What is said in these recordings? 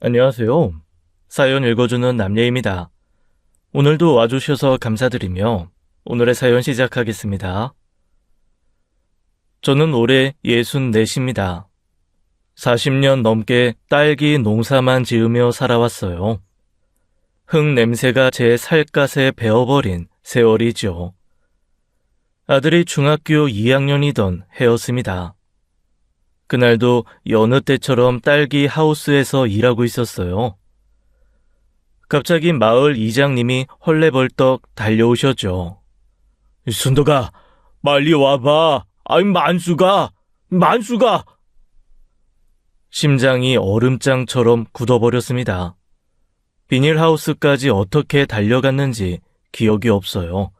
안녕하세요. 사연 읽어주는 남예입니다. 오늘도 와주셔서 감사드리며 오늘의 사연 시작하겠습니다. 저는 올해 64입니다. 40년 넘게 딸기 농사만 지으며 살아왔어요. 흙 냄새가 제 살갗에 배어버린 세월이죠. 아들이 중학교 2학년이던 해였습니다. 그날도 여느 때처럼 딸기 하우스에서 일하고 있었어요. 갑자기 마을 이장님이 헐레벌떡 달려오셨죠. 순덕아, 빨리 와봐. 만수가! 심장이 얼음장처럼 굳어버렸습니다. 비닐하우스까지 어떻게 달려갔는지 기억이 없어요.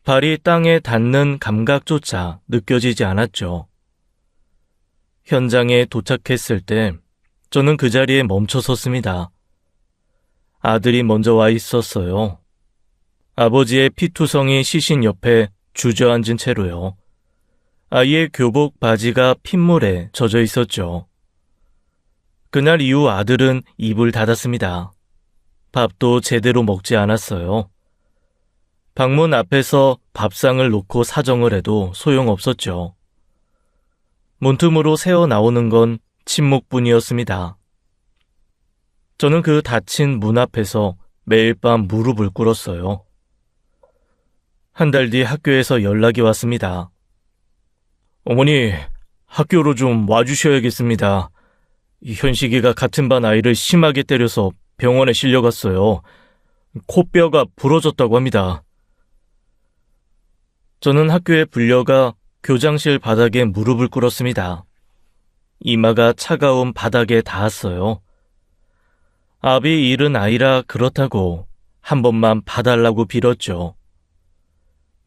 발이 땅에 닿는 감각조차 느껴지지 않았죠. 현장에 도착했을 때 저는 그 자리에 멈춰 섰습니다. 아들이 먼저 와 있었어요. 아버지의 피투성이 시신 옆에 주저앉은 채로요. 아이의 교복 바지가 핏물에 젖어 있었죠. 그날 이후 아들은 입을 닫았습니다. 밥도 제대로 먹지 않았어요. 방문 앞에서 밥상을 놓고 사정을 해도 소용없었죠. 문틈으로 새어나오는 건 침묵뿐이었습니다. 저는 그 닫힌 문 앞에서 매일 밤 무릎을 꿇었어요. 한 달 뒤 학교에서 연락이 왔습니다. 어머니, 학교로 좀 와주셔야겠습니다. 현식이가 같은 반 아이를 심하게 때려서 병원에 실려갔어요. 코뼈가 부러졌다고 합니다. 저는 학교에 불려가 교장실 바닥에 무릎을 꿇었습니다. 이마가 차가운 바닥에 닿았어요. 압이 잃은 아이라 그렇다고 한 번만 봐달라고 빌었죠.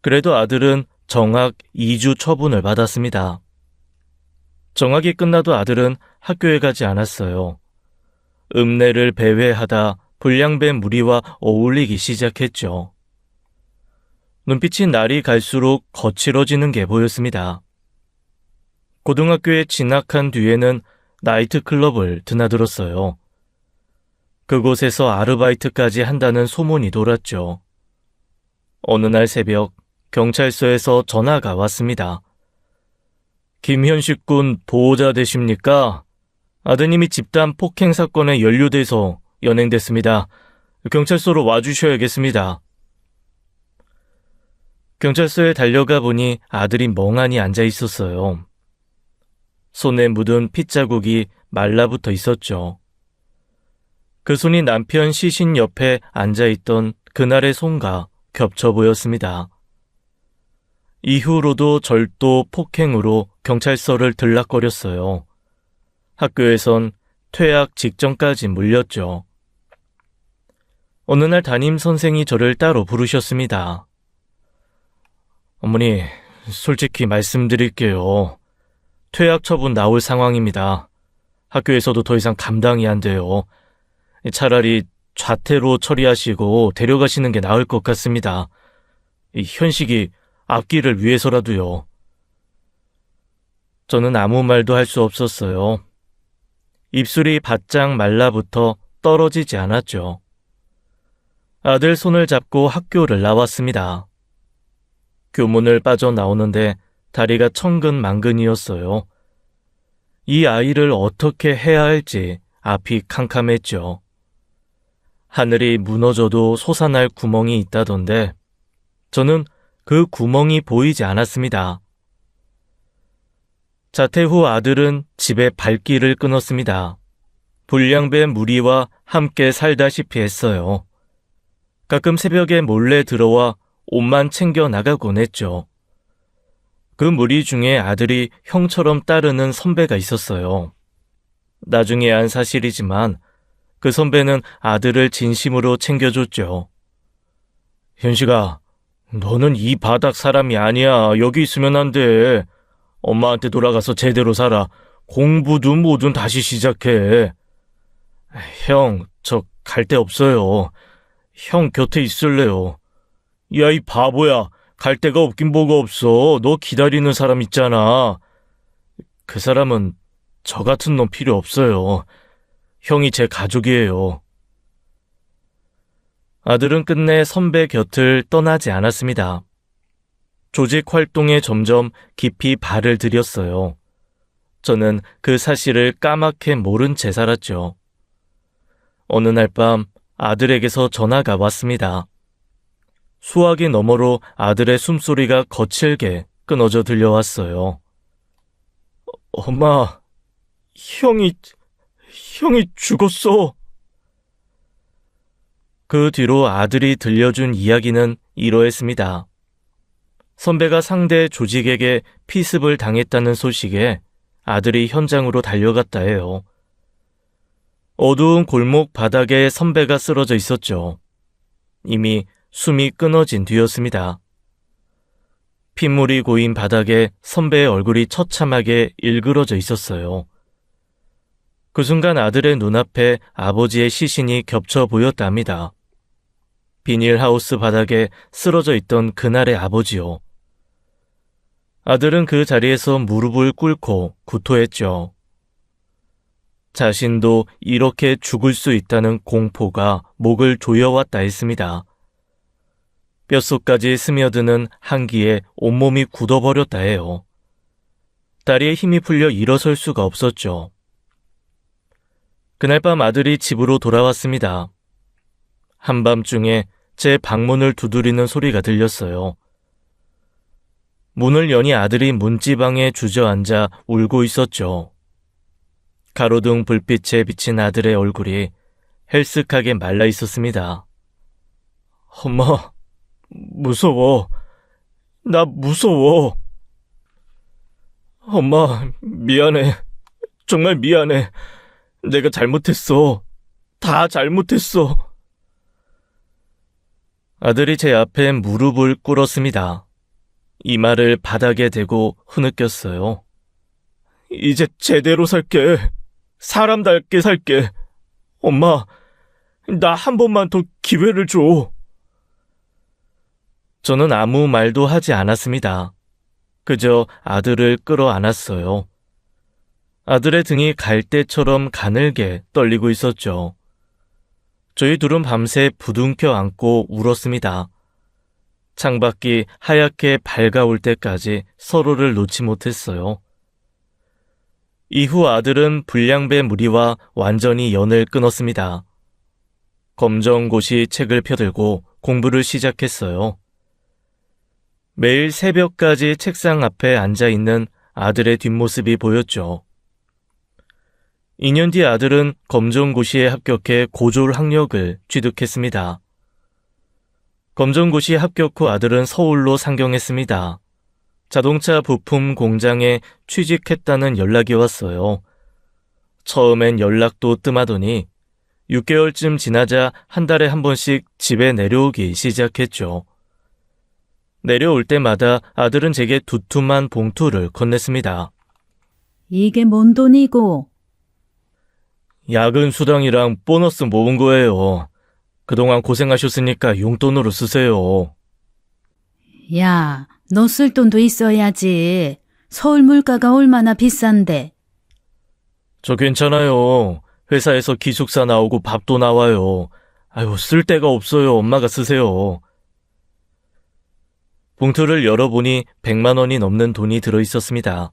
그래도 아들은 정학 2주 처분을 받았습니다. 정학이 끝나도 아들은 학교에 가지 않았어요. 읍내를 배회하다 불량배 무리와 어울리기 시작했죠. 눈빛이 날이 갈수록 거칠어지는 게 보였습니다. 고등학교에 진학한 뒤에는 나이트클럽을 드나들었어요. 그곳에서 아르바이트까지 한다는 소문이 돌았죠. 어느 날 새벽 경찰서에서 전화가 왔습니다. 김현식 군 보호자 되십니까? 아드님이 집단 폭행 사건에 연루돼서 연행됐습니다. 경찰서로 와주셔야겠습니다. 경찰서에 달려가 보니 아들이 멍하니 앉아 있었어요. 손에 묻은 핏자국이 말라붙어 있었죠. 그 손이 남편 시신 옆에 앉아있던 그날의 손과 겹쳐 보였습니다. 이후로도 절도 폭행으로 경찰서를 들락거렸어요. 학교에선 퇴학 직전까지 물렸죠. 어느 날 담임 선생이 저를 따로 부르셨습니다. 어머니, 솔직히 말씀드릴게요. 퇴학 처분 나올 상황입니다. 학교에서도 더 이상 감당이 안 돼요. 차라리 좌태로 처리하시고 데려가시는 게 나을 것 같습니다. 이 현식이 앞길을 위해서라도요. 저는 아무 말도 할 수 없었어요. 입술이 바짝 말라붙어 떨어지지 않았죠. 아들 손을 잡고 학교를 나왔습니다. 교문을 빠져나오는데 다리가 천근만근이었어요. 이 아이를 어떻게 해야 할지 앞이 캄캄했죠. 하늘이 무너져도 솟아날 구멍이 있다던데 저는 그 구멍이 보이지 않았습니다. 자퇴 후 아들은 집에 발길을 끊었습니다. 불량배 무리와 함께 살다시피 했어요. 가끔 새벽에 몰래 들어와 옷만 챙겨 나가곤 했죠. 그 무리 중에 아들이 형처럼 따르는 선배가 있었어요. 나중에 안 사실이지만 그 선배는 아들을 진심으로 챙겨줬죠. 현식아, 너는 이 바닥 사람이 아니야. 여기 있으면 안 돼. 엄마한테 돌아가서 제대로 살아. 공부든 뭐든 다시 시작해. 형, 저 갈 데 없어요. 형 곁에 있을래요. 야, 이 바보야. 갈 데가 없긴 뭐가 없어. 너 기다리는 사람 있잖아. 그 사람은 저 같은 놈 필요 없어요. 형이 제 가족이에요. 아들은 끝내 선배 곁을 떠나지 않았습니다. 조직 활동에 점점 깊이 발을 들였어요. 저는 그 사실을 까맣게 모른 채 살았죠. 어느 날 밤 아들에게서 전화가 왔습니다. 수화기 너머로 아들의 숨소리가 거칠게 끊어져 들려왔어요. 엄마, 형이 죽었어. 그 뒤로 아들이 들려준 이야기는 이러했습니다. 선배가 상대 조직에게 피습을 당했다는 소식에 아들이 현장으로 달려갔다 해요. 어두운 골목 바닥에 선배가 쓰러져 있었죠. 이미 숨이 끊어진 뒤였습니다. 핏물이 고인 바닥에 선배의 얼굴이 처참하게 일그러져 있었어요. 그 순간 아들의 눈앞에 아버지의 시신이 겹쳐 보였답니다. 비닐하우스 바닥에 쓰러져 있던 그날의 아버지요. 아들은 그 자리에서 무릎을 꿇고 구토했죠. 자신도 이렇게 죽을 수 있다는 공포가 목을 조여왔다 했습니다. 뼛속까지 스며드는 한기에 온몸이 굳어버렸다 해요. 다리에 힘이 풀려 일어설 수가 없었죠. 그날 밤 아들이 집으로 돌아왔습니다. 한밤중에 제 방문을 두드리는 소리가 들렸어요. 문을 여니 아들이 문지방에 주저앉아 울고 있었죠. 가로등 불빛에 비친 아들의 얼굴이 헬쓱하게 말라 있었습니다. 엄마, 무서워. 나 무서워. 엄마, 미안해. 정말 미안해. 내가 잘못했어. 다 잘못했어. 아들이 제 앞에 무릎을 꿇었습니다. 이마를 바닥에 대고 흐느꼈어요. 이제 제대로 살게. 사람답게 살게. 엄마, 나 한 번만 더 기회를 줘. 저는 아무 말도 하지 않았습니다. 그저 아들을 끌어안았어요. 아들의 등이 갈대처럼 가늘게 떨리고 있었죠. 저희 둘은 밤새 부둥켜 안고 울었습니다. 창밖이 하얗게 밝아올 때까지 서로를 놓지 못했어요. 이후 아들은 불량배 무리와 완전히 연을 끊었습니다. 검정고시 책을 펴들고 공부를 시작했어요. 매일 새벽까지 책상 앞에 앉아있는 아들의 뒷모습이 보였죠. 2년 뒤 아들은 검정고시에 합격해 고졸 학력을 취득했습니다. 검정고시 합격 후 아들은 서울로 상경했습니다. 자동차 부품 공장에 취직했다는 연락이 왔어요. 처음엔 연락도 뜸하더니 6개월쯤 지나자 한 달에 한 번씩 집에 내려오기 시작했죠. 내려올 때마다 아들은 제게 두툼한 봉투를 건넸습니다. 이게 뭔 돈이고? 야근 수당이랑 보너스 모은 거예요. 그동안 고생하셨으니까 용돈으로 쓰세요. 야, 너 쓸 돈도 있어야지. 서울 물가가 얼마나 비싼데. 저 괜찮아요. 회사에서 기숙사 나오고 밥도 나와요. 아유, 쓸 데가 없어요. 엄마가 쓰세요. 봉투를 열어보니 100만 원이 넘는 돈이 들어있었습니다.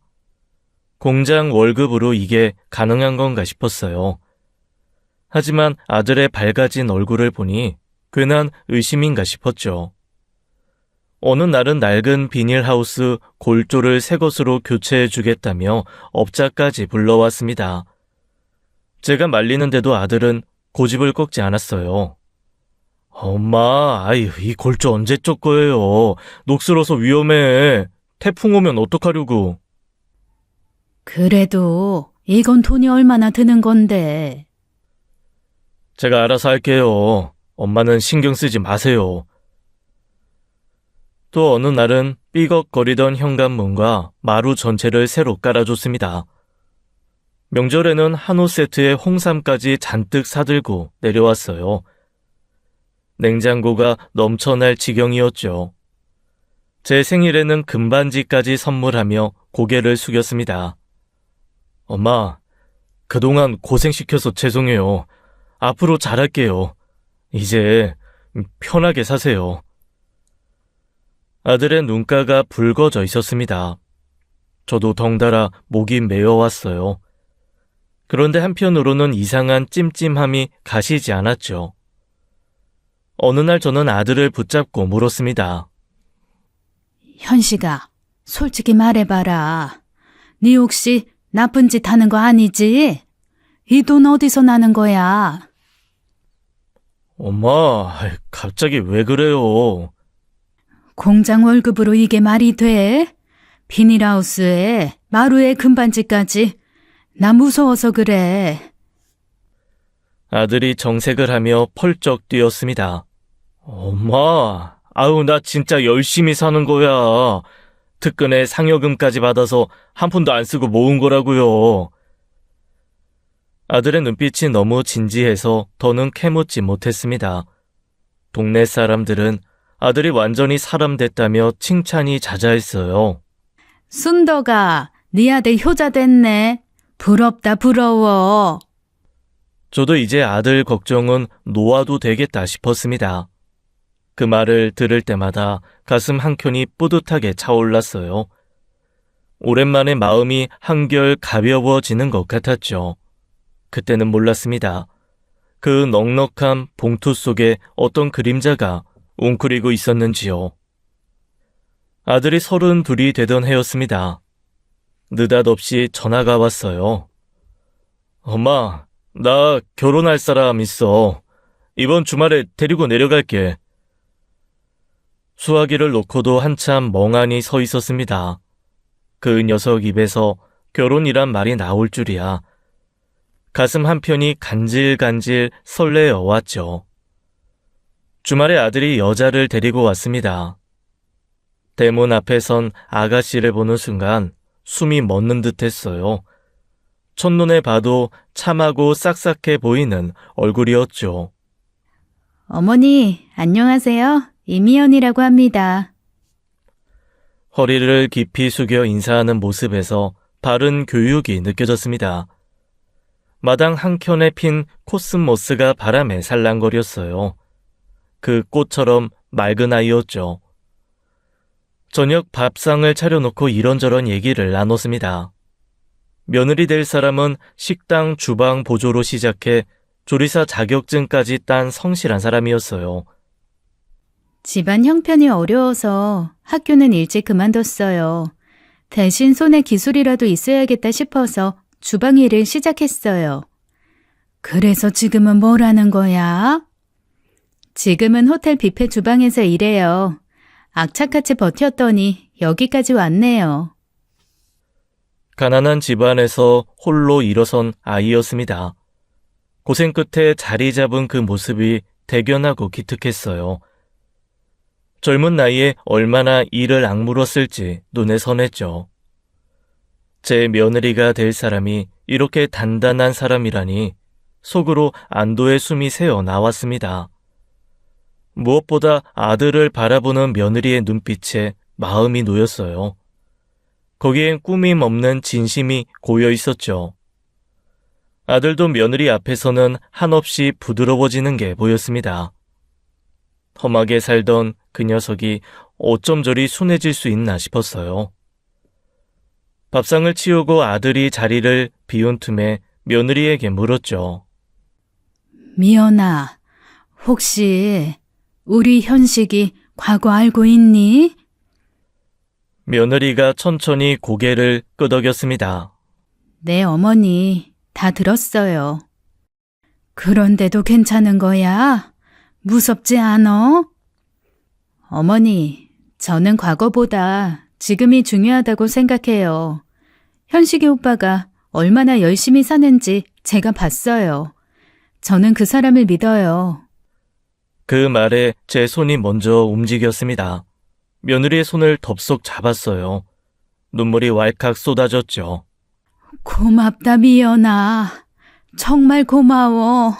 공장 월급으로 이게 가능한 건가 싶었어요. 하지만 아들의 밝아진 얼굴을 보니 괜한 의심인가 싶었죠. 어느 날은 낡은 비닐하우스 골조를 새 것으로 교체해주겠다며 업자까지 불러왔습니다. 제가 말리는데도 아들은 고집을 꺾지 않았어요. 엄마, 이 골조 언제 쪽 거예요? 녹슬어서 위험해. 태풍 오면 어떡하려고. 그래도 이건 돈이 얼마나 드는 건데. 제가 알아서 할게요. 엄마는 신경 쓰지 마세요. 또 어느 날은 삐걱거리던 현관문과 마루 전체를 새로 깔아줬습니다. 명절에는 한우 세트에 홍삼까지 잔뜩 사들고 내려왔어요. 냉장고가 넘쳐날 지경이었죠. 제 생일에는 금반지까지 선물하며 고개를 숙였습니다. 엄마, 그동안 고생시켜서 죄송해요. 앞으로 잘할게요. 이제 편하게 사세요. 아들의 눈가가 붉어져 있었습니다. 저도 덩달아 목이 메어왔어요. 그런데 한편으로는 이상한 찜찜함이 가시지 않았죠. 어느 날 저는 아들을 붙잡고 물었습니다. 현식아, 솔직히 말해봐라. 네 혹시 나쁜 짓 하는 거 아니지? 이 돈 어디서 나는 거야? 엄마, 갑자기 왜 그래요? 공장 월급으로 이게 말이 돼? 비닐하우스에 마루에 금반지까지. 나 무서워서 그래. 아들이 정색을 하며 펄쩍 뛰었습니다. 엄마, 아우 나 진짜 열심히 사는 거야. 특근에 상여금까지 받아서 한 푼도 안 쓰고 모은 거라고요. 아들의 눈빛이 너무 진지해서 더는 캐묻지 못했습니다. 동네 사람들은 아들이 완전히 사람 됐다며 칭찬이 자자했어요. 순덕아, 네 아들 효자 됐네. 부럽다 부러워. 저도 이제 아들 걱정은 놓아도 되겠다 싶었습니다. 그 말을 들을 때마다 가슴 한켠이 뿌듯하게 차올랐어요. 오랜만에 마음이 한결 가벼워지는 것 같았죠. 그때는 몰랐습니다. 그 넉넉한 봉투 속에 어떤 그림자가 웅크리고 있었는지요. 아들이 32이 되던 해였습니다. 느닷없이 전화가 왔어요. 엄마, 나 결혼할 사람 있어. 이번 주말에 데리고 내려갈게. 수화기를 놓고도 한참 멍하니 서 있었습니다. 그 녀석 입에서 결혼이란 말이 나올 줄이야. 가슴 한편이 간질간질 설레어 왔죠. 주말에 아들이 여자를 데리고 왔습니다. 대문 앞에 선 아가씨를 보는 순간 숨이 멎는 듯 했어요. 첫눈에 봐도 참하고 싹싹해 보이는 얼굴이었죠. 어머니, 안녕하세요. 이미연이라고 합니다. 허리를 깊이 숙여 인사하는 모습에서 바른 교육이 느껴졌습니다. 마당 한켠에 핀 코스모스가 바람에 살랑거렸어요. 그 꽃처럼 맑은 아이였죠. 저녁 밥상을 차려놓고 이런저런 얘기를 나눴습니다. 며느리 될 사람은 식당 주방 보조로 시작해 조리사 자격증까지 딴 성실한 사람이었어요. 집안 형편이 어려워서 학교는 일찍 그만뒀어요. 대신 손에 기술이라도 있어야겠다 싶어서 주방 일을 시작했어요. 그래서 지금은 뭘 하는 거야? 지금은 호텔 뷔페 주방에서 일해요. 악착같이 버텼더니 여기까지 왔네요. 가난한 집안에서 홀로 일어선 아이였습니다. 고생 끝에 자리 잡은 그 모습이 대견하고 기특했어요. 젊은 나이에 얼마나 일을 악물었을지 눈에 선했죠. 제 며느리가 될 사람이 이렇게 단단한 사람이라니 속으로 안도의 숨이 새어 나왔습니다. 무엇보다 아들을 바라보는 며느리의 눈빛에 마음이 놓였어요. 거기엔 꾸밈 없는 진심이 고여 있었죠. 아들도 며느리 앞에서는 한없이 부드러워지는 게 보였습니다. 험하게 살던 그 녀석이 어쩜 저리 순해질 수 있나 싶었어요. 밥상을 치우고 아들이 자리를 비운 틈에 며느리에게 물었죠. 미연아, 혹시 우리 현식이 과거 알고 있니? 며느리가 천천히 고개를 끄덕였습니다. 네, 어머니, 다 들었어요. 그런데도 괜찮은 거야? 무섭지 않어? 어머니, 저는 과거보다 지금이 중요하다고 생각해요. 현식이 오빠가 얼마나 열심히 사는지 제가 봤어요. 저는 그 사람을 믿어요. 그 말에 제 손이 먼저 움직였습니다. 며느리의 손을 덥석 잡았어요. 눈물이 왈칵 쏟아졌죠. 고맙다, 미연아. 정말 고마워.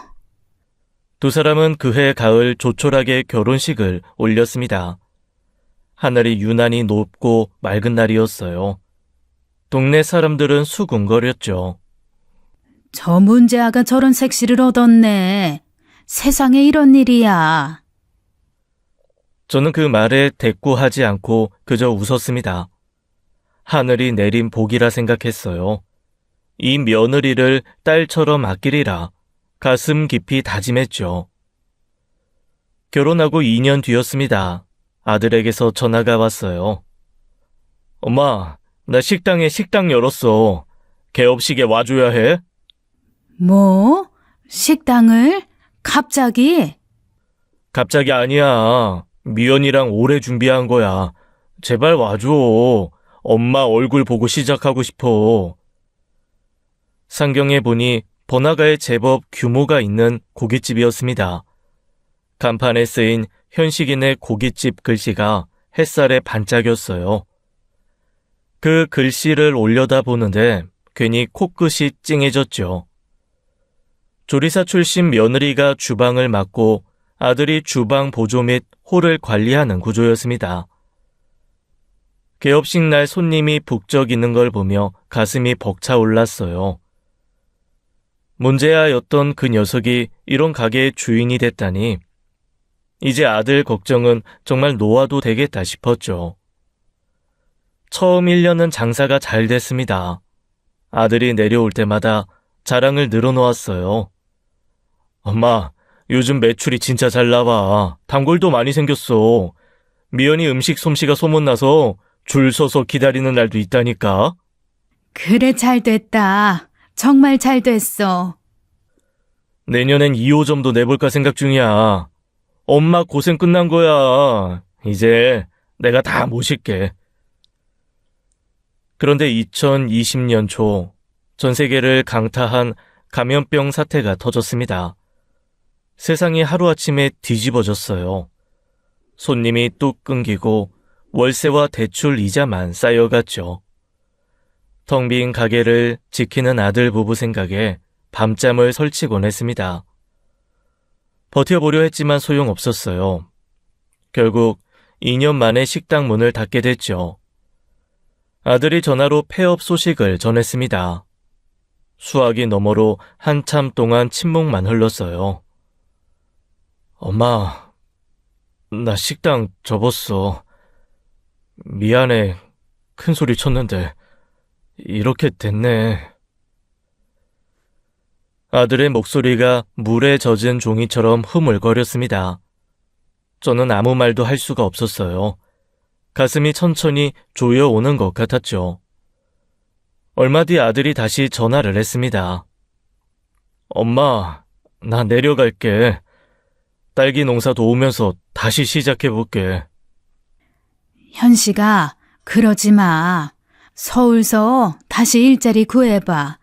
두 사람은 그해 가을 조촐하게 결혼식을 올렸습니다. 하늘이 유난히 높고 맑은 날이었어요. 동네 사람들은 수군거렸죠. 저 문제아가 저런 색시를 얻었네. 세상에 이런 일이야. 저는 그 말에 대꾸하지 않고 그저 웃었습니다. 하늘이 내린 복이라 생각했어요. 이 며느리를 딸처럼 아끼리라 가슴 깊이 다짐했죠. 결혼하고 2년 뒤였습니다. 아들에게서 전화가 왔어요. 엄마, 나 식당에 식당 열었어. 개업식에 와줘야 해? 뭐? 식당을? 갑자기? 갑자기 아니야. 미연이랑 오래 준비한 거야. 제발 와줘. 엄마 얼굴 보고 시작하고 싶어. 상경에 보니 번화가에 제법 규모가 있는 고깃집이었습니다. 간판에 쓰인 현식인의 고깃집 글씨가 햇살에 반짝였어요. 그 글씨를 올려다보는데 괜히 코끝이 찡해졌죠. 조리사 출신 며느리가 주방을 맡고 아들이 주방 보조 및 홀을 관리하는 구조였습니다. 개업식 날 손님이 북적이는 걸 보며 가슴이 벅차올랐어요. 문제아였던 그 녀석이 이런 가게의 주인이 됐다니 이제 아들 걱정은 정말 놓아도 되겠다 싶었죠. 처음 1년은 장사가 잘 됐습니다. 아들이 내려올 때마다 자랑을 늘어놓았어요. 엄마, 요즘 매출이 진짜 잘 나와. 단골도 많이 생겼어. 미연이 음식 솜씨가 소문나서 줄 서서 기다리는 날도 있다니까. 그래, 잘 됐다. 정말 잘 됐어. 내년엔 2호점도 내볼까 생각 중이야. 엄마 고생 끝난 거야. 이제 내가 다 모실게. 그런데 2020년 초 전 세계를 강타한 감염병 사태가 터졌습니다. 세상이 하루아침에 뒤집어졌어요. 손님이 뚝 끊기고 월세와 대출 이자만 쌓여갔죠. 텅 빈 가게를 지키는 아들 부부 생각에 밤잠을 설치곤 했습니다. 버텨보려 했지만 소용없었어요. 결국 2년 만에 식당 문을 닫게 됐죠. 아들이 전화로 폐업 소식을 전했습니다. 수화기 너머로 한참 동안 침묵만 흘렀어요. 엄마, 나 식당 접었어. 미안해. 큰 소리 쳤는데 이렇게 됐네. 아들의 목소리가 물에 젖은 종이처럼 흐물거렸습니다. 저는 아무 말도 할 수가 없었어요. 가슴이 천천히 조여오는 것 같았죠. 얼마 뒤 아들이 다시 전화를 했습니다. 엄마, 나 내려갈게. 딸기 농사 도우면서 다시 시작해볼게. 현식아, 그러지 마. 서울서 다시 일자리 구해봐.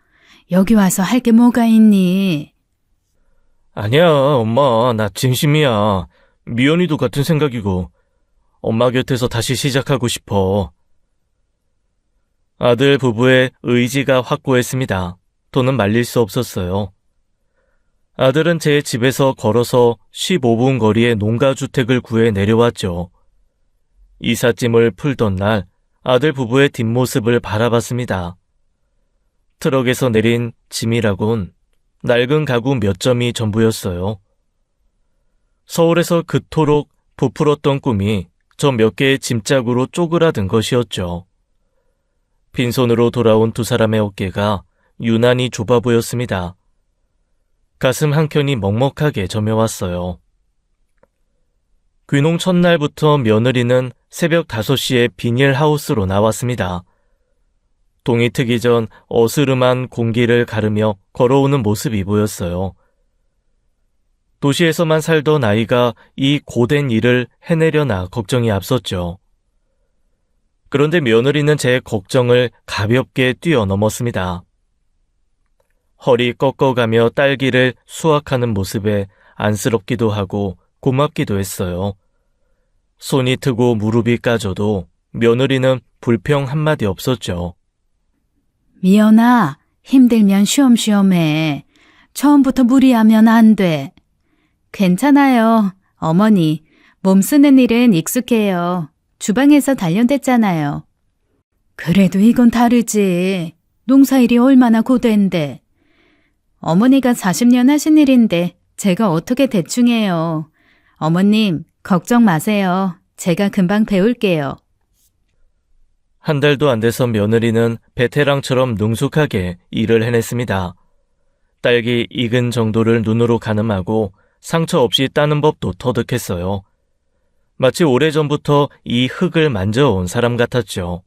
여기 와서 할 게 뭐가 있니? 아니야, 엄마. 나 진심이야. 미연이도 같은 생각이고 엄마 곁에서 다시 시작하고 싶어. 아들 부부의 의지가 확고했습니다. 더는 말릴 수 없었어요. 아들은 제 집에서 걸어서 15분 거리의 농가주택을 구해 내려왔죠. 이삿짐을 풀던 날 아들 부부의 뒷모습을 바라봤습니다. 트럭에서 내린 짐이라곤 낡은 가구 몇 점이 전부였어요. 서울에서 그토록 부풀었던 꿈이 저 몇 개의 짐짝으로 쪼그라든 것이었죠. 빈손으로 돌아온 두 사람의 어깨가 유난히 좁아 보였습니다. 가슴 한켠이 먹먹하게 저며왔어요. 귀농 첫날부터 며느리는 새벽 5시에 비닐하우스로 나왔습니다. 동이 트기 전 어스름한 공기를 가르며 걸어오는 모습이 보였어요. 도시에서만 살던 아이가 이 고된 일을 해내려나 걱정이 앞섰죠. 그런데 며느리는 제 걱정을 가볍게 뛰어넘었습니다. 허리 꺾어가며 딸기를 수확하는 모습에 안쓰럽기도 하고 고맙기도 했어요. 손이 트고 무릎이 까져도 며느리는 불평 한마디 없었죠. 미연아, 힘들면 쉬엄쉬엄 해. 처음부터 무리하면 안 돼. 괜찮아요. 어머니, 몸 쓰는 일은 익숙해요. 주방에서 단련됐잖아요. 그래도 이건 다르지. 농사일이 얼마나 고된데. 어머니가 40년 하신 일인데 제가 어떻게 대충 해요. 어머님, 걱정 마세요. 제가 금방 배울게요. 한 달도 안 돼서 며느리는 베테랑처럼 능숙하게 일을 해냈습니다. 딸기 익은 정도를 눈으로 가늠하고 상처 없이 따는 법도 터득했어요. 마치 오래전부터 이 흙을 만져온 사람 같았죠.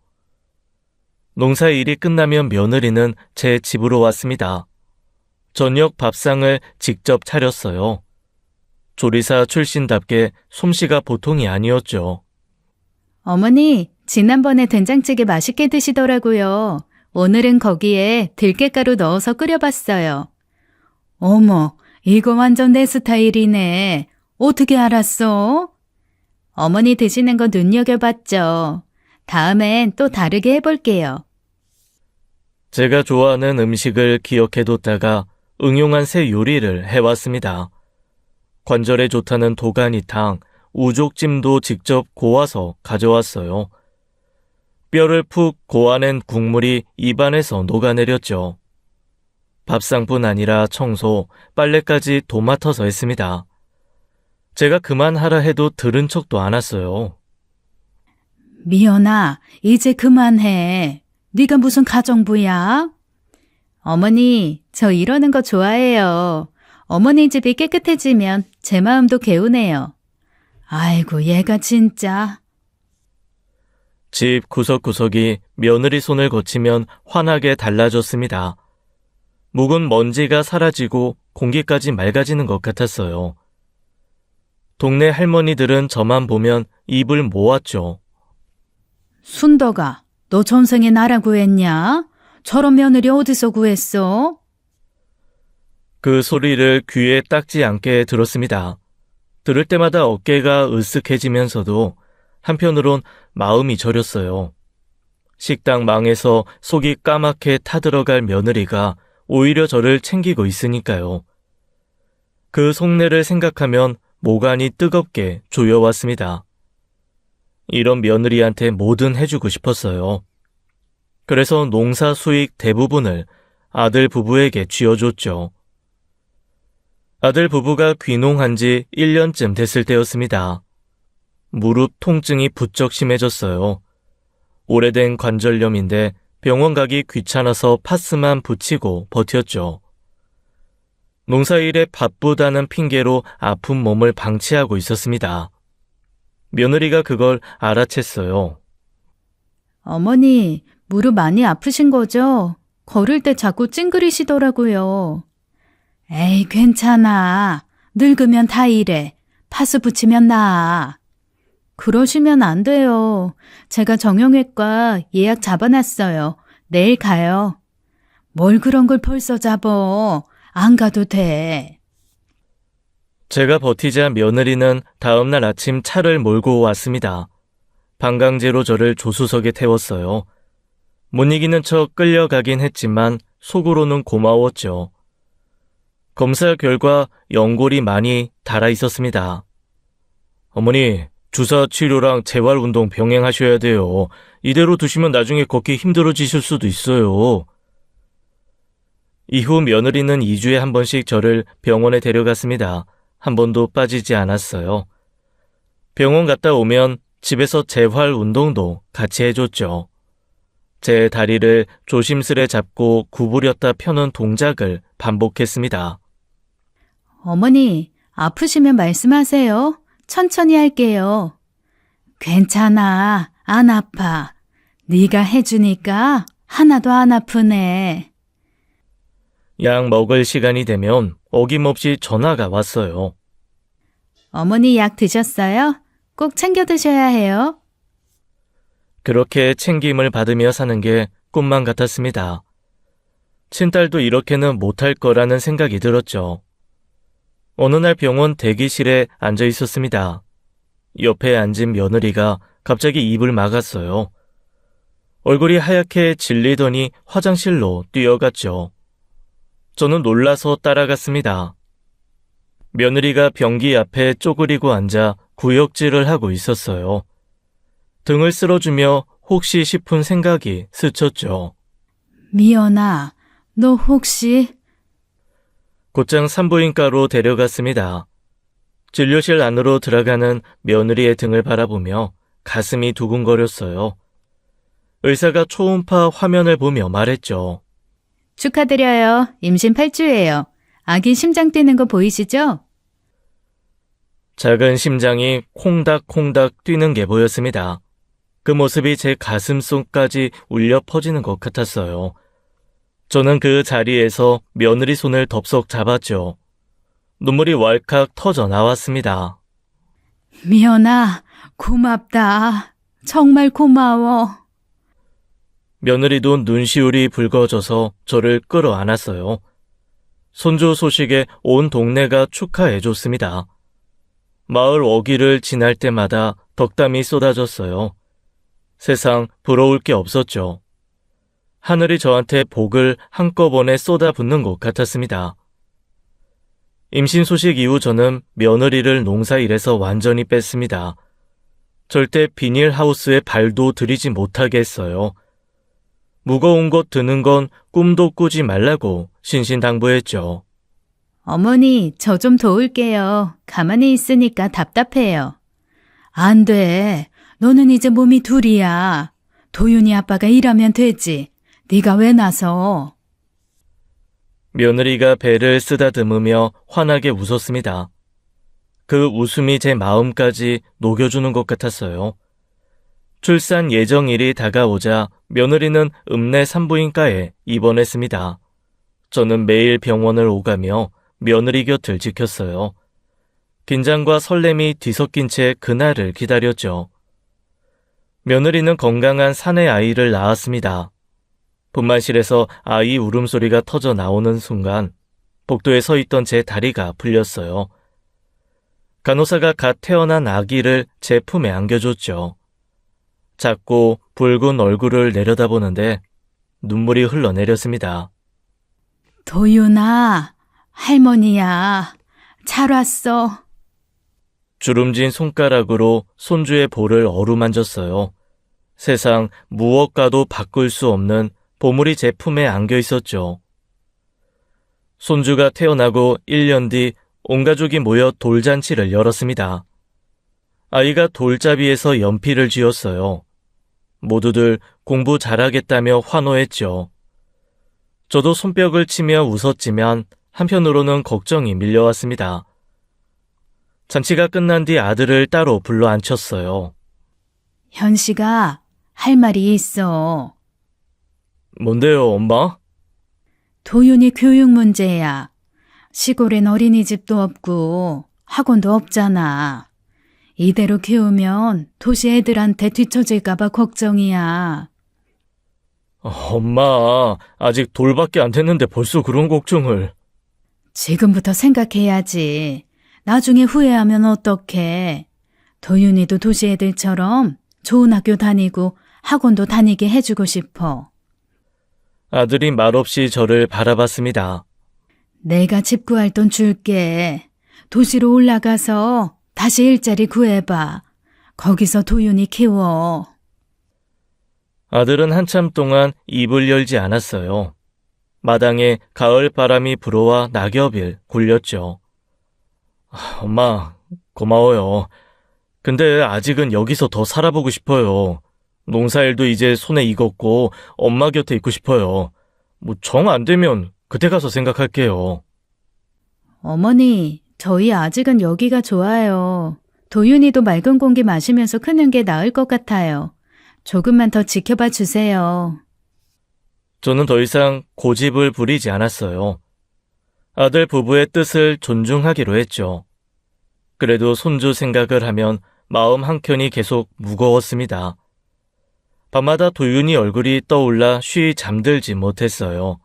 농사 일이 끝나면 며느리는 제 집으로 왔습니다. 저녁 밥상을 직접 차렸어요. 조리사 출신답게 솜씨가 보통이 아니었죠. 어머니, 지난번에 된장찌개 맛있게 드시더라고요. 오늘은 거기에 들깨가루 넣어서 끓여봤어요. 어머, 이거 완전 내 스타일이네. 어떻게 알았어? 어머니 드시는 거 눈여겨봤죠. 다음엔 또 다르게 해볼게요. 제가 좋아하는 음식을 기억해뒀다가 응용한 새 요리를 해왔습니다. 관절에 좋다는 도가니탕, 우족찜도 직접 고아서 가져왔어요. 뼈를 푹 고아낸 국물이 입안에서 녹아내렸죠. 밥상뿐 아니라 청소, 빨래까지 도맡아서 했습니다. 제가 그만하라 해도 들은 척도 안 왔어요. 미연아, 이제 그만해. 네가 무슨 가정부야? 어머니, 저 이러는 거 좋아해요. 어머니 집이 깨끗해지면 제 마음도 개운해요. 아이고, 얘가 진짜. 집 구석구석이 며느리 손을 거치면 환하게 달라졌습니다. 묵은 먼지가 사라지고 공기까지 맑아지는 것 같았어요. 동네 할머니들은 저만 보면 입을 모았죠. 순덕아, 너 전생에 나라 구했냐? 저런 며느리 어디서 구했어? 그 소리를 귀에 닦지 않게 들었습니다. 들을 때마다 어깨가 으쓱해지면서도 한편으론 마음이 저렸어요. 식당 망해서 속이 까맣게 타들어갈 며느리가 오히려 저를 챙기고 있으니까요. 그 속내를 생각하면 모간이 뜨겁게 조여왔습니다. 이런 며느리한테 뭐든 해주고 싶었어요. 그래서 농사 수익 대부분을 아들 부부에게 쥐어줬죠. 아들 부부가 귀농한 지 1년쯤 됐을 때였습니다. 무릎 통증이 부쩍 심해졌어요. 오래된 관절염인데 병원 가기 귀찮아서 파스만 붙이고 버텼죠. 농사일에 바쁘다는 핑계로 아픈 몸을 방치하고 있었습니다. 며느리가 그걸 알아챘어요. 어머니, 무릎 많이 아프신 거죠? 걸을 때 자꾸 찡그리시더라고요. 에이, 괜찮아. 늙으면 다 이래. 파스 붙이면 나아. 그러시면 안 돼요. 제가 정형외과 예약 잡아놨어요. 내일 가요. 뭘 그런 걸 벌써 잡어. 안 가도 돼. 제가 버티자 며느리는 다음날 아침 차를 몰고 왔습니다. 방강제로 저를 조수석에 태웠어요. 못 이기는 척 끌려가긴 했지만 속으로는 고마웠죠. 검사 결과 연골이 많이 닳아 있었습니다. 어머니, 주사 치료랑 재활운동 병행하셔야 돼요. 이대로 두시면 나중에 걷기 힘들어지실 수도 있어요. 이후 며느리는 2주에 한 번씩 저를 병원에 데려갔습니다. 한 번도 빠지지 않았어요. 병원 갔다 오면 집에서 재활운동도 같이 해줬죠. 제 다리를 조심스레 잡고 구부렸다 펴는 동작을 반복했습니다. 어머니, 아프시면 말씀하세요. 천천히 할게요. 괜찮아. 안 아파. 네가 해주니까 하나도 안 아프네. 약 먹을 시간이 되면 어김없이 전화가 왔어요. 어머니 약 드셨어요? 꼭 챙겨 드셔야 해요. 그렇게 챙김을 받으며 사는 게 꿈만 같았습니다. 친딸도 이렇게는 못할 거라는 생각이 들었죠. 어느 날 병원 대기실에 앉아 있었습니다. 옆에 앉은 며느리가 갑자기 입을 막았어요. 얼굴이 하얗게 질리더니 화장실로 뛰어갔죠. 저는 놀라서 따라갔습니다. 며느리가 변기 앞에 쪼그리고 앉아 구역질을 하고 있었어요. 등을 쓸어주며 혹시 싶은 생각이 스쳤죠. 미연아, 너 혹시... 곧장 산부인과로 데려갔습니다. 진료실 안으로 들어가는 며느리의 등을 바라보며 가슴이 두근거렸어요. 의사가 초음파 화면을 보며 말했죠. 축하드려요. 임신 8주예요. 아기 심장 뛰는 거 보이시죠? 작은 심장이 콩닥콩닥 뛰는 게 보였습니다. 그 모습이 제 가슴속까지 울려 퍼지는 것 같았어요. 저는 그 자리에서 며느리 손을 덥석 잡았죠. 눈물이 왈칵 터져 나왔습니다. 미연아, 고맙다. 정말 고마워. 며느리도 눈시울이 붉어져서 저를 끌어안았어요. 손주 소식에 온 동네가 축하해줬습니다. 마을 어귀를 지날 때마다 덕담이 쏟아졌어요. 세상 부러울 게 없었죠. 하늘이 저한테 복을 한꺼번에 쏟아붓는 것 같았습니다. 임신 소식 이후 저는 며느리를 농사일에서 완전히 뺐습니다. 절대 비닐하우스에 발도 들이지 못하게 했어요. 무거운 것 드는 건 꿈도 꾸지 말라고 신신당부했죠. 어머니, 저 좀 도울게요. 가만히 있으니까 답답해요. 안 돼. 너는 이제 몸이 둘이야. 도윤이 아빠가 일하면 되지. 네가 왜 나서? 며느리가 배를 쓰다듬으며 환하게 웃었습니다. 그 웃음이 제 마음까지 녹여주는 것 같았어요. 출산 예정일이 다가오자 며느리는 읍내 산부인과에 입원했습니다. 저는 매일 병원을 오가며 며느리 곁을 지켰어요. 긴장과 설렘이 뒤섞인 채 그날을 기다렸죠. 며느리는 건강한 사내 아이를 낳았습니다. 분만실에서 아이 울음소리가 터져 나오는 순간 복도에 서 있던 제 다리가 풀렸어요. 간호사가 갓 태어난 아기를 제 품에 안겨줬죠. 작고 붉은 얼굴을 내려다보는데 눈물이 흘러내렸습니다. 도윤아, 할머니야. 잘 왔어. 주름진 손가락으로 손주의 볼을 어루만졌어요. 세상 무엇과도 바꿀 수 없는 보물이 제 품에 안겨 있었죠. 손주가 태어나고 1년 뒤 온 가족이 모여 돌잔치를 열었습니다. 아이가 돌잡이에서 연필을 쥐었어요. 모두들 공부 잘하겠다며 환호했죠. 저도 손뼉을 치며 웃었지만 한편으로는 걱정이 밀려왔습니다. 잔치가 끝난 뒤 아들을 따로 불러 앉혔어요. 현씨가 할 말이 있어. 뭔데요, 엄마? 도윤이 교육 문제야. 시골엔 어린이집도 없고 학원도 없잖아. 이대로 키우면 도시 애들한테 뒤처질까봐 걱정이야. 엄마, 아직 돌밖에 안 됐는데 벌써 그런 걱정을. 지금부터 생각해야지. 나중에 후회하면 어떡해. 도윤이도 도시 애들처럼 좋은 학교 다니고 학원도 다니게 해주고 싶어. 아들이 말없이 저를 바라봤습니다. 내가 집 구할 돈 줄게. 도시로 올라가서 다시 일자리 구해봐. 거기서 도윤이 키워. 아들은 한참 동안 입을 열지 않았어요. 마당에 가을 바람이 불어와 낙엽을 굴렸죠. 엄마, 고마워요. 근데 아직은 여기서 더 살아보고 싶어요. 농사일도 이제 손에 익었고 엄마 곁에 있고 싶어요. 정 안 되면 그때 가서 생각할게요. 어머니, 저희 아직은 여기가 좋아요. 도윤이도 맑은 공기 마시면서 크는 게 나을 것 같아요. 조금만 더 지켜봐 주세요. 저는 더 이상 고집을 부리지 않았어요. 아들 부부의 뜻을 존중하기로 했죠. 그래도 손주 생각을 하면 마음 한켠이 계속 무거웠습니다. 밤마다 도윤이 얼굴이 떠올라 쉬 잠들지 못했어요.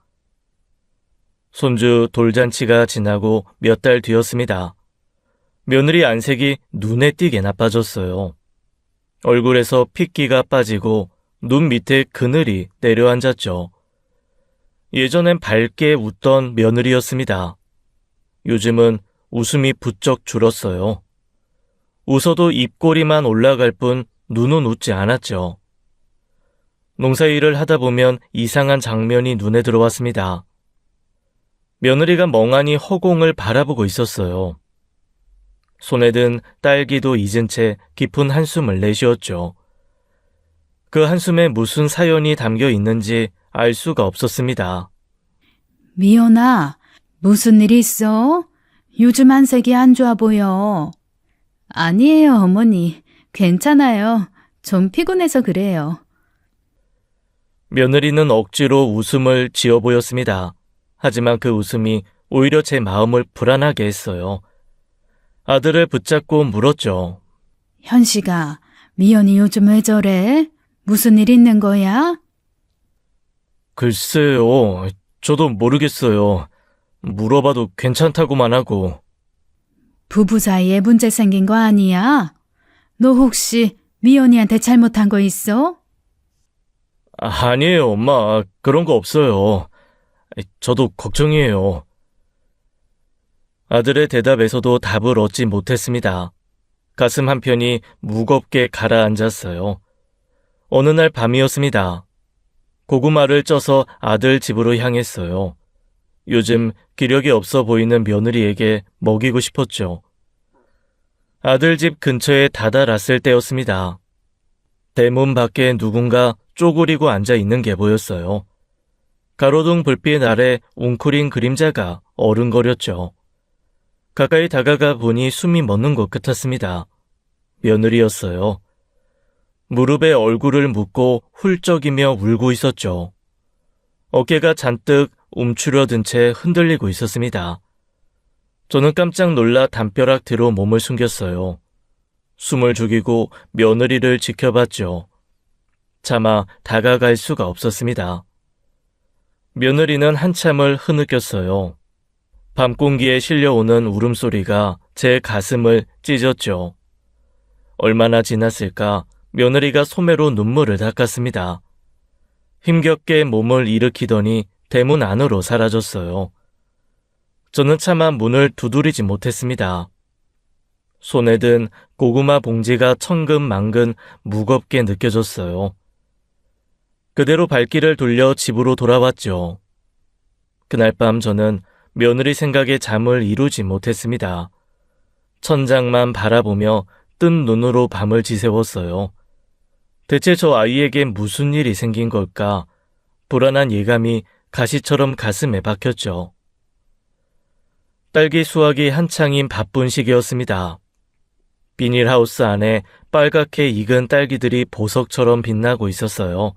손주 돌잔치가 지나고 몇 달 뒤였습니다. 며느리 안색이 눈에 띄게 나빠졌어요. 얼굴에서 핏기가 빠지고 눈 밑에 그늘이 내려앉았죠. 예전엔 밝게 웃던 며느리였습니다. 요즘은 웃음이 부쩍 줄었어요. 웃어도 입꼬리만 올라갈 뿐 눈은 웃지 않았죠. 농사일을 하다 보면 이상한 장면이 눈에 들어왔습니다. 며느리가 멍하니 허공을 바라보고 있었어요. 손에 든 딸기도 잊은 채 깊은 한숨을 내쉬었죠. 그 한숨에 무슨 사연이 담겨 있는지 알 수가 없었습니다. 미연아, 무슨 일 있어? 요즘 안색이 안 좋아 보여. 아니에요, 어머니. 괜찮아요. 좀 피곤해서 그래요. 며느리는 억지로 웃음을 지어 보였습니다. 하지만 그 웃음이 오히려 제 마음을 불안하게 했어요. 아들을 붙잡고 물었죠. 현식아, 미연이 요즘 왜 저래? 무슨 일 있는 거야? 글쎄요, 저도 모르겠어요. 물어봐도 괜찮다고만 하고. 부부 사이에 문제 생긴 거 아니야? 너 혹시 미연이한테 잘못한 거 있어? 아니에요, 엄마. 그런 거 없어요. 저도 걱정이에요. 아들의 대답에서도 답을 얻지 못했습니다. 가슴 한편이 무겁게 가라앉았어요. 어느 날 밤이었습니다. 고구마를 쪄서 아들 집으로 향했어요. 요즘 기력이 없어 보이는 며느리에게 먹이고 싶었죠. 아들 집 근처에 다다랐을 때였습니다. 대문 밖에 누군가 쪼그리고 앉아 있는 게 보였어요. 가로등 불빛 아래 웅크린 그림자가 어른거렸죠. 가까이 다가가 보니 숨이 멎는 것 같았습니다. 며느리였어요. 무릎에 얼굴을 묻고 훌쩍이며 울고 있었죠. 어깨가 잔뜩 움츠러든 채 흔들리고 있었습니다. 저는 깜짝 놀라 담벼락 뒤로 몸을 숨겼어요. 숨을 죽이고 며느리를 지켜봤죠. 차마 다가갈 수가 없었습니다. 며느리는 한참을 흐느꼈어요. 밤 공기에 실려오는 울음소리가 제 가슴을 찢었죠. 얼마나 지났을까 며느리가 소매로 눈물을 닦았습니다. 힘겹게 몸을 일으키더니 대문 안으로 사라졌어요. 저는 차마 문을 두드리지 못했습니다. 손에 든 고구마 봉지가 천근만근 무겁게 느껴졌어요. 그대로 발길을 돌려 집으로 돌아왔죠. 그날 밤 저는 며느리 생각에 잠을 이루지 못했습니다. 천장만 바라보며 뜬 눈으로 밤을 지새웠어요. 대체 저 아이에게 무슨 일이 생긴 걸까? 불안한 예감이 가시처럼 가슴에 박혔죠. 딸기 수확이 한창인 바쁜 시기였습니다. 비닐하우스 안에 빨갛게 익은 딸기들이 보석처럼 빛나고 있었어요.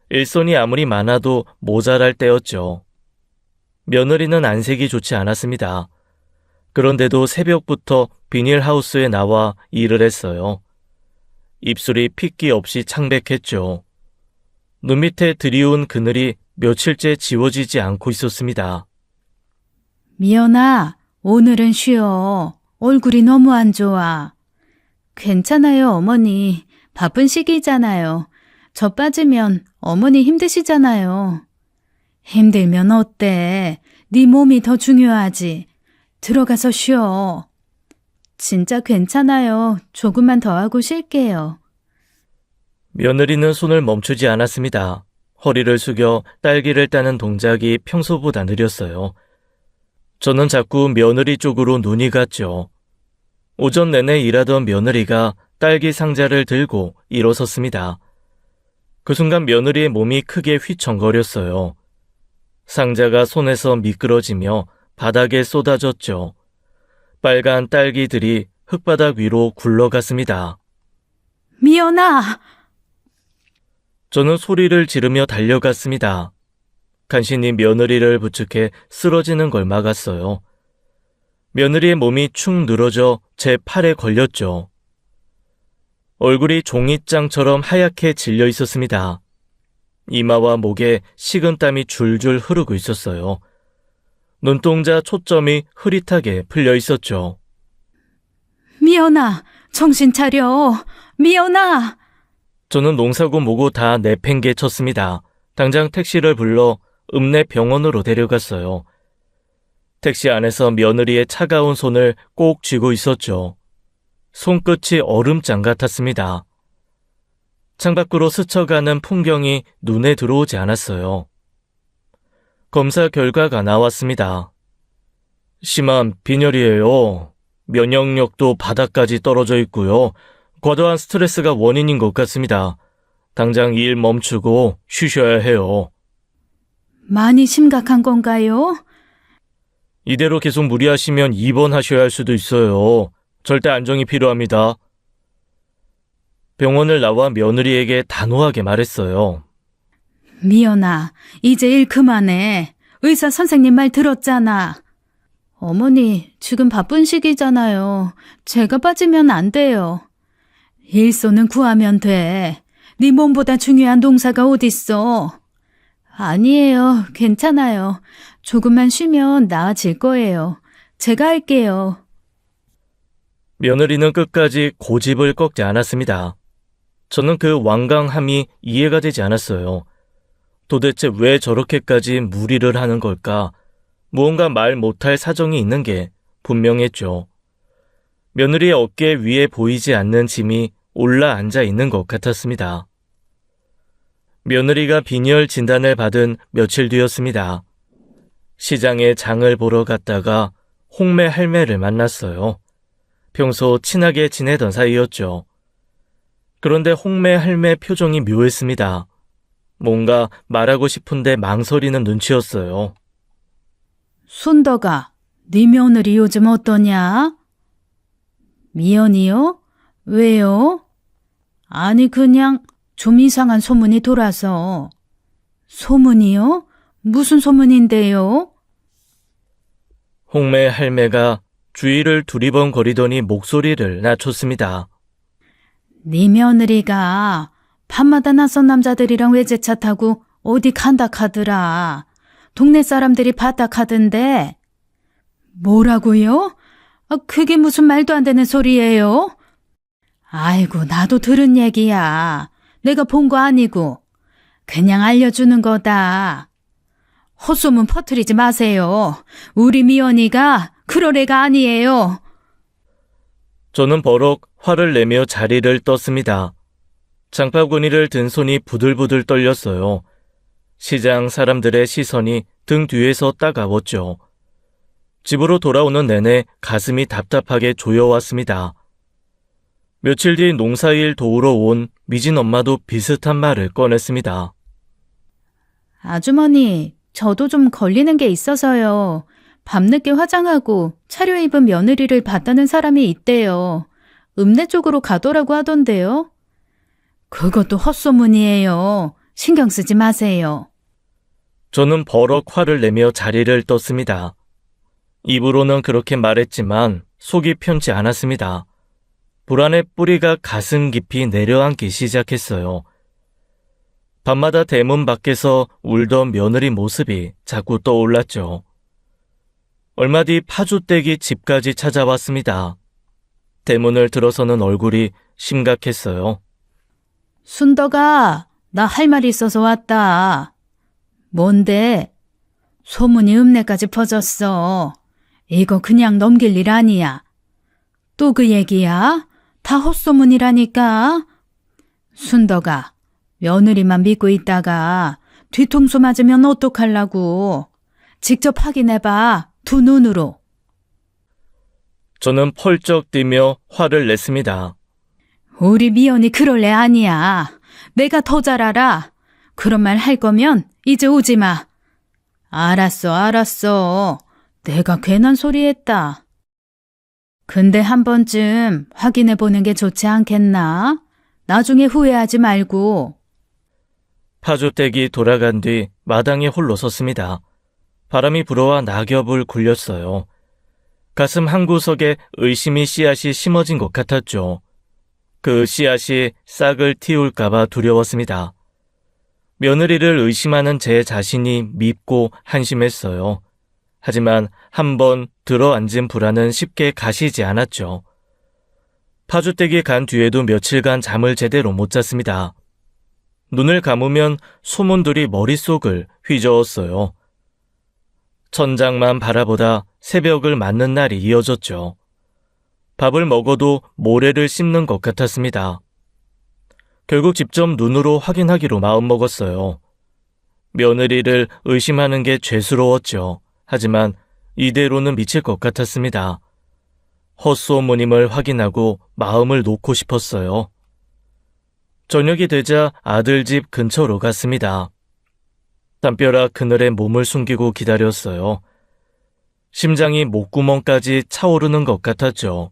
일손이 아무리 많아도 모자랄 때였죠. 며느리는 안색이 좋지 않았습니다. 그런데도 새벽부터 비닐하우스에 나와 일을 했어요. 입술이 핏기 없이 창백했죠. 눈 밑에 드리운 그늘이 며칠째 지워지지 않고 있었습니다. 미연아, 오늘은 쉬어. 얼굴이 너무 안 좋아. 괜찮아요, 어머니. 바쁜 시기잖아요. 저 빠지면 어머니 힘드시잖아요. 힘들면 어때? 네 몸이 더 중요하지. 들어가서 쉬어. 진짜 괜찮아요. 조금만 더 하고 쉴게요. 며느리는 손을 멈추지 않았습니다. 허리를 숙여 딸기를 따는 동작이 평소보다 느렸어요. 저는 자꾸 며느리 쪽으로 눈이 갔죠. 오전 내내 일하던 며느리가 딸기 상자를 들고 일어섰습니다. 그 순간 며느리의 몸이 크게 휘청거렸어요. 상자가 손에서 미끄러지며 바닥에 쏟아졌죠. 빨간 딸기들이 흙바닥 위로 굴러갔습니다. 미연아! 저는 소리를 지르며 달려갔습니다. 간신히 며느리를 부축해 쓰러지는 걸 막았어요. 며느리의 몸이 축 늘어져 제 팔에 걸렸죠. 얼굴이 종이장처럼 하얗게 질려 있었습니다. 이마와 목에 식은땀이 줄줄 흐르고 있었어요. 눈동자 초점이 흐릿하게 풀려 있었죠. 미연아! 정신 차려! 미연아! 저는 농사고 뭐고 다 내팽개쳤습니다. 당장 택시를 불러 읍내 병원으로 데려갔어요. 택시 안에서 며느리의 차가운 손을 꼭 쥐고 있었죠. 손끝이 얼음장 같았습니다. 창밖으로 스쳐가는 풍경이 눈에 들어오지 않았어요. 검사 결과가 나왔습니다. 심한 빈혈이에요. 면역력도 바닥까지 떨어져 있고요. 과도한 스트레스가 원인인 것 같습니다. 당장 일 멈추고 쉬셔야 해요. 많이 심각한 건가요? 이대로 계속 무리하시면 입원하셔야 할 수도 있어요. 절대 안정이 필요합니다. 병원을 나와 며느리에게 단호하게 말했어요. 미연아, 이제 일 그만해. 의사 선생님 말 들었잖아. 어머니, 지금 바쁜 시기잖아요. 제가 빠지면 안 돼요. 일손은 구하면 돼. 네 몸보다 중요한 농사가 어딨어. 아니에요. 괜찮아요. 조금만 쉬면 나아질 거예요. 제가 할게요. 며느리는 끝까지 고집을 꺾지 않았습니다. 저는 그 완강함이 이해가 되지 않았어요. 도대체 왜 저렇게까지 무리를 하는 걸까? 무언가 말 못할 사정이 있는 게 분명했죠. 며느리의 어깨 위에 보이지 않는 짐이 올라앉아 있는 것 같았습니다. 며느리가 빈혈 진단을 받은 며칠 뒤였습니다. 시장에 장을 보러 갔다가 홍매 할매를 만났어요. 평소 친하게 지내던 사이였죠. 그런데 홍매 할매 표정이 묘했습니다. 뭔가 말하고 싶은데 망설이는 눈치였어요. 순덕아, 네 며느리 요즘 어떠냐? 미연이요? 왜요? 아니, 그냥 좀 이상한 소문이 돌아서. 소문이요? 무슨 소문인데요? 홍매 할매가 주위를 두리번거리더니 목소리를 낮췄습니다. 네 며느리가 밤마다 낯선 남자들이랑 외제차 타고 어디 간다 카더라. 동네 사람들이 바닥하던데. 뭐라고요? 그게 무슨 말도 안 되는 소리예요? 아이고, 나도 들은 얘기야. 내가 본 거 아니고. 그냥 알려주는 거다. 헛소문 퍼뜨리지 마세요. 우리 미연이가 그럴 애가 아니에요. 저는 버럭 화를 내며 자리를 떴습니다. 장바구니를 든 손이 부들부들 떨렸어요. 시장 사람들의 시선이 등 뒤에서 따가웠죠. 집으로 돌아오는 내내 가슴이 답답하게 조여왔습니다. 며칠 뒤 농사일 도우러 온 미진 엄마도 비슷한 말을 꺼냈습니다. 아주머니, 저도 좀 걸리는 게 있어서요. 밤늦게 화장하고 차려입은 며느리를 봤다는 사람이 있대요. 읍내 쪽으로 가더라고 하던데요. 그것도 헛소문이에요. 신경 쓰지 마세요. 저는 버럭 화를 내며 자리를 떴습니다. 입으로는 그렇게 말했지만 속이 편치 않았습니다. 불안의 뿌리가 가슴 깊이 내려앉기 시작했어요. 밤마다 대문 밖에서 울던 며느리 모습이 자꾸 떠올랐죠. 얼마 뒤 파주댁이 집까지 찾아왔습니다. 대문을 들어서는 얼굴이 심각했어요. 순덕아, 나 할 말이 있어서 왔다. 뭔데? 소문이 읍내까지 퍼졌어. 이거 그냥 넘길 일 아니야. 또 그 얘기야? 다 헛소문이라니까. 순덕아, 며느리만 믿고 있다가 뒤통수 맞으면 어떡하려고. 직접 확인해봐, 두 눈으로. 저는 펄쩍 뛰며 화를 냈습니다. 우리 미연이 그럴 애 아니야. 내가 더 잘 알아. 그런 말 할 거면 이제 오지 마. 알았어. 내가 괜한 소리 했다. 근데 한 번쯤 확인해 보는 게 좋지 않겠나? 나중에 후회하지 말고. 파주댁이 돌아간 뒤 마당에 홀로 섰습니다. 바람이 불어와 낙엽을 굴렸어요. 가슴 한구석에 의심이 씨앗이 심어진 것 같았죠. 그 씨앗이 싹을 틔울까봐 두려웠습니다. 며느리를 의심하는 제 자신이 밉고 한심했어요. 하지만 한번 들어앉은 불안은 쉽게 가시지 않았죠. 파주댁이 간 뒤에도 며칠간 잠을 제대로 못 잤습니다. 눈을 감으면 소문들이 머릿속을 휘저었어요. 천장만 바라보다 새벽을 맞는 날이 이어졌죠. 밥을 먹어도 모래를 씹는 것 같았습니다. 결국 직접 눈으로 확인하기로 마음먹었어요. 며느리를 의심하는 게 죄스러웠죠. 하지만 이대로는 미칠 것 같았습니다. 헛소모님을 확인하고 마음을 놓고 싶었어요. 저녁이 되자 아들 집 근처로 갔습니다. 담벼락 그늘에 몸을 숨기고 기다렸어요. 심장이 목구멍까지 차오르는 것 같았죠.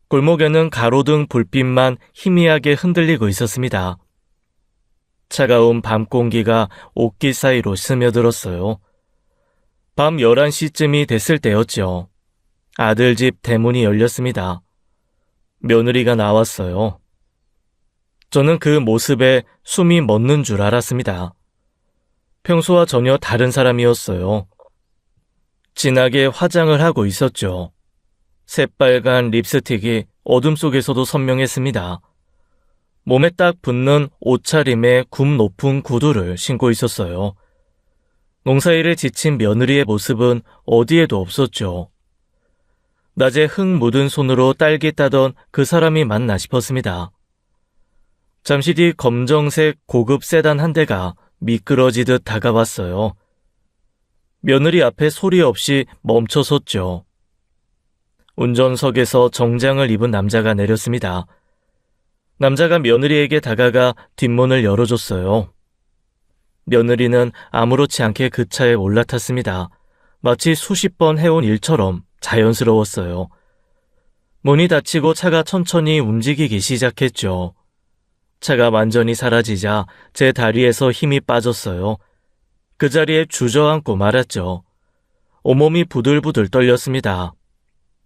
골목에는 가로등 불빛만 희미하게 흔들리고 있었습니다. 차가운 밤 공기가 옷깃 사이로 스며들었어요. 밤 11시쯤이 됐을 때였죠. 아들 집 대문이 열렸습니다. 며느리가 나왔어요. 저는 그 모습에 숨이 멎는 줄 알았습니다. 평소와 전혀 다른 사람이었어요. 진하게 화장을 하고 있었죠. 새빨간 립스틱이 어둠 속에서도 선명했습니다. 몸에 딱 붙는 옷차림에 굽 높은 구두를 신고 있었어요. 농사일에 지친 며느리의 모습은 어디에도 없었죠. 낮에 흙 묻은 손으로 딸기 따던 그 사람이 맞나 싶었습니다. 잠시 뒤 검정색 고급 세단 한 대가 미끄러지듯 다가왔어요. 며느리 앞에 소리 없이 멈춰섰죠. 운전석에서 정장을 입은 남자가 내렸습니다. 남자가 며느리에게 다가가 뒷문을 열어줬어요. 며느리는 아무렇지 않게 그 차에 올라탔습니다. 마치 수십 번 해온 일처럼 자연스러웠어요. 문이 닫히고 차가 천천히 움직이기 시작했죠. 차가 완전히 사라지자 제 다리에서 힘이 빠졌어요. 그 자리에 주저앉고 말았죠. 온몸이 부들부들 떨렸습니다.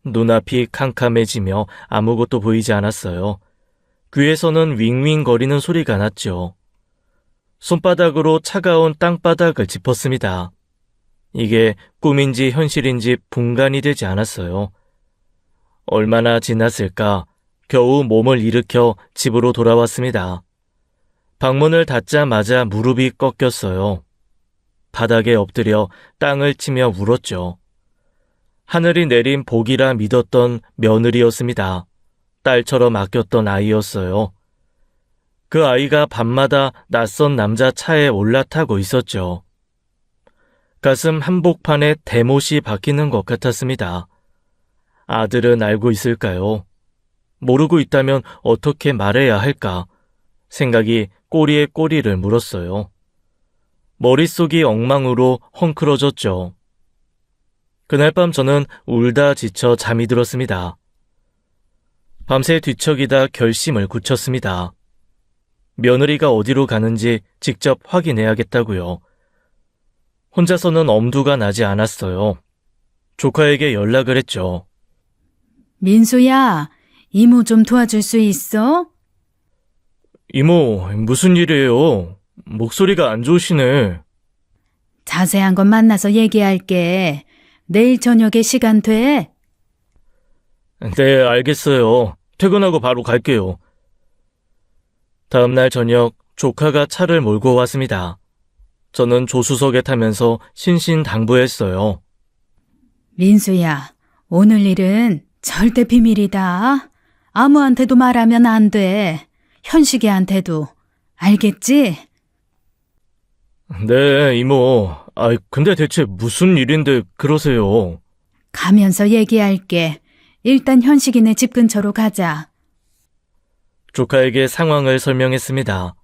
눈앞이 캄캄해지며 아무것도 보이지 않았어요. 귀에서는 윙윙거리는 소리가 났죠. 손바닥으로 차가운 땅바닥을 짚었습니다. 이게 꿈인지 현실인지 분간이 되지 않았어요. 얼마나 지났을까 겨우 몸을 일으켜 집으로 돌아왔습니다. 방문을 닫자마자 무릎이 꺾였어요. 바닥에 엎드려 땅을 치며 울었죠. 하늘이 내린 복이라 믿었던 며느리였습니다. 딸처럼 아꼈던 아이였어요. 그 아이가 밤마다 낯선 남자 차에 올라타고 있었죠. 가슴 한복판에 대못이 박히는 것 같았습니다. 아들은 알고 있을까요? 모르고 있다면 어떻게 말해야 할까? 생각이 꼬리에 꼬리를 물었어요. 머릿속이 엉망으로 헝클어졌죠. 그날 밤 저는 울다 지쳐 잠이 들었습니다. 밤새 뒤척이다 결심을 굳혔습니다. 며느리가 어디로 가는지 직접 확인해야겠다고요. 혼자서는 엄두가 나지 않았어요. 조카에게 연락을 했죠. 민수야, 이모 좀 도와줄 수 있어? 이모, 무슨 일이에요? 목소리가 안 좋으시네. 자세한 건 만나서 얘기할게. 내일 저녁에 시간 돼? 네, 알겠어요. 퇴근하고 바로 갈게요. 다음날 저녁 조카가 차를 몰고 왔습니다. 저는 조수석에 타면서 신신당부했어요. 민수야, 오늘 일은 절대 비밀이다. 아무한테도 말하면 안 돼. 현식이한테도. 알겠지? 네, 이모. 근데 대체 무슨 일인데 그러세요? 가면서 얘기할게. 일단 현식이네 집 근처로 가자. 조카에게 상황을 설명했습니다.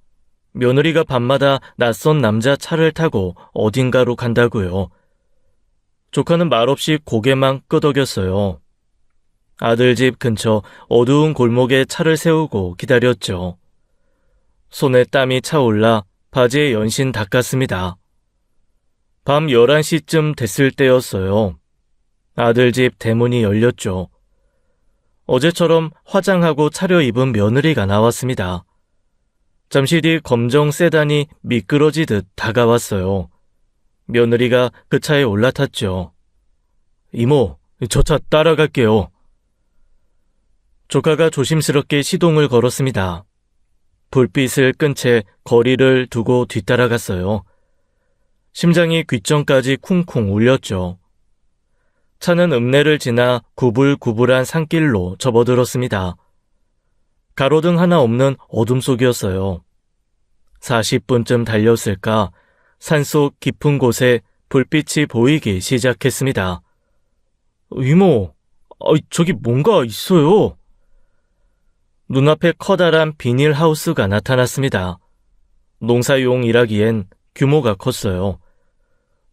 며느리가 밤마다 낯선 남자 차를 타고 어딘가로 간다고요. 조카는 말없이 고개만 끄덕였어요. 아들 집 근처 어두운 골목에 차를 세우고 기다렸죠. 손에 땀이 차올라 바지에 연신 닦았습니다. 밤 11시쯤 됐을 때였어요. 아들 집 대문이 열렸죠. 어제처럼 화장하고 차려입은 며느리가 나왔습니다. 잠시 뒤 검정 세단이 미끄러지듯 다가왔어요. 며느리가 그 차에 올라탔죠. 이모, 저 차 따라갈게요. 조카가 조심스럽게 시동을 걸었습니다. 불빛을 끈 채 거리를 두고 뒤따라갔어요. 심장이 귓전까지 쿵쿵 울렸죠. 차는 읍내를 지나 구불구불한 산길로 접어들었습니다. 가로등 하나 없는 어둠 속이었어요. 40분쯤 달렸을까 산속 깊은 곳에 불빛이 보이기 시작했습니다. 이모, 저기 뭔가 있어요. 눈앞에 커다란 비닐하우스가 나타났습니다. 농사용이라기엔 규모가 컸어요.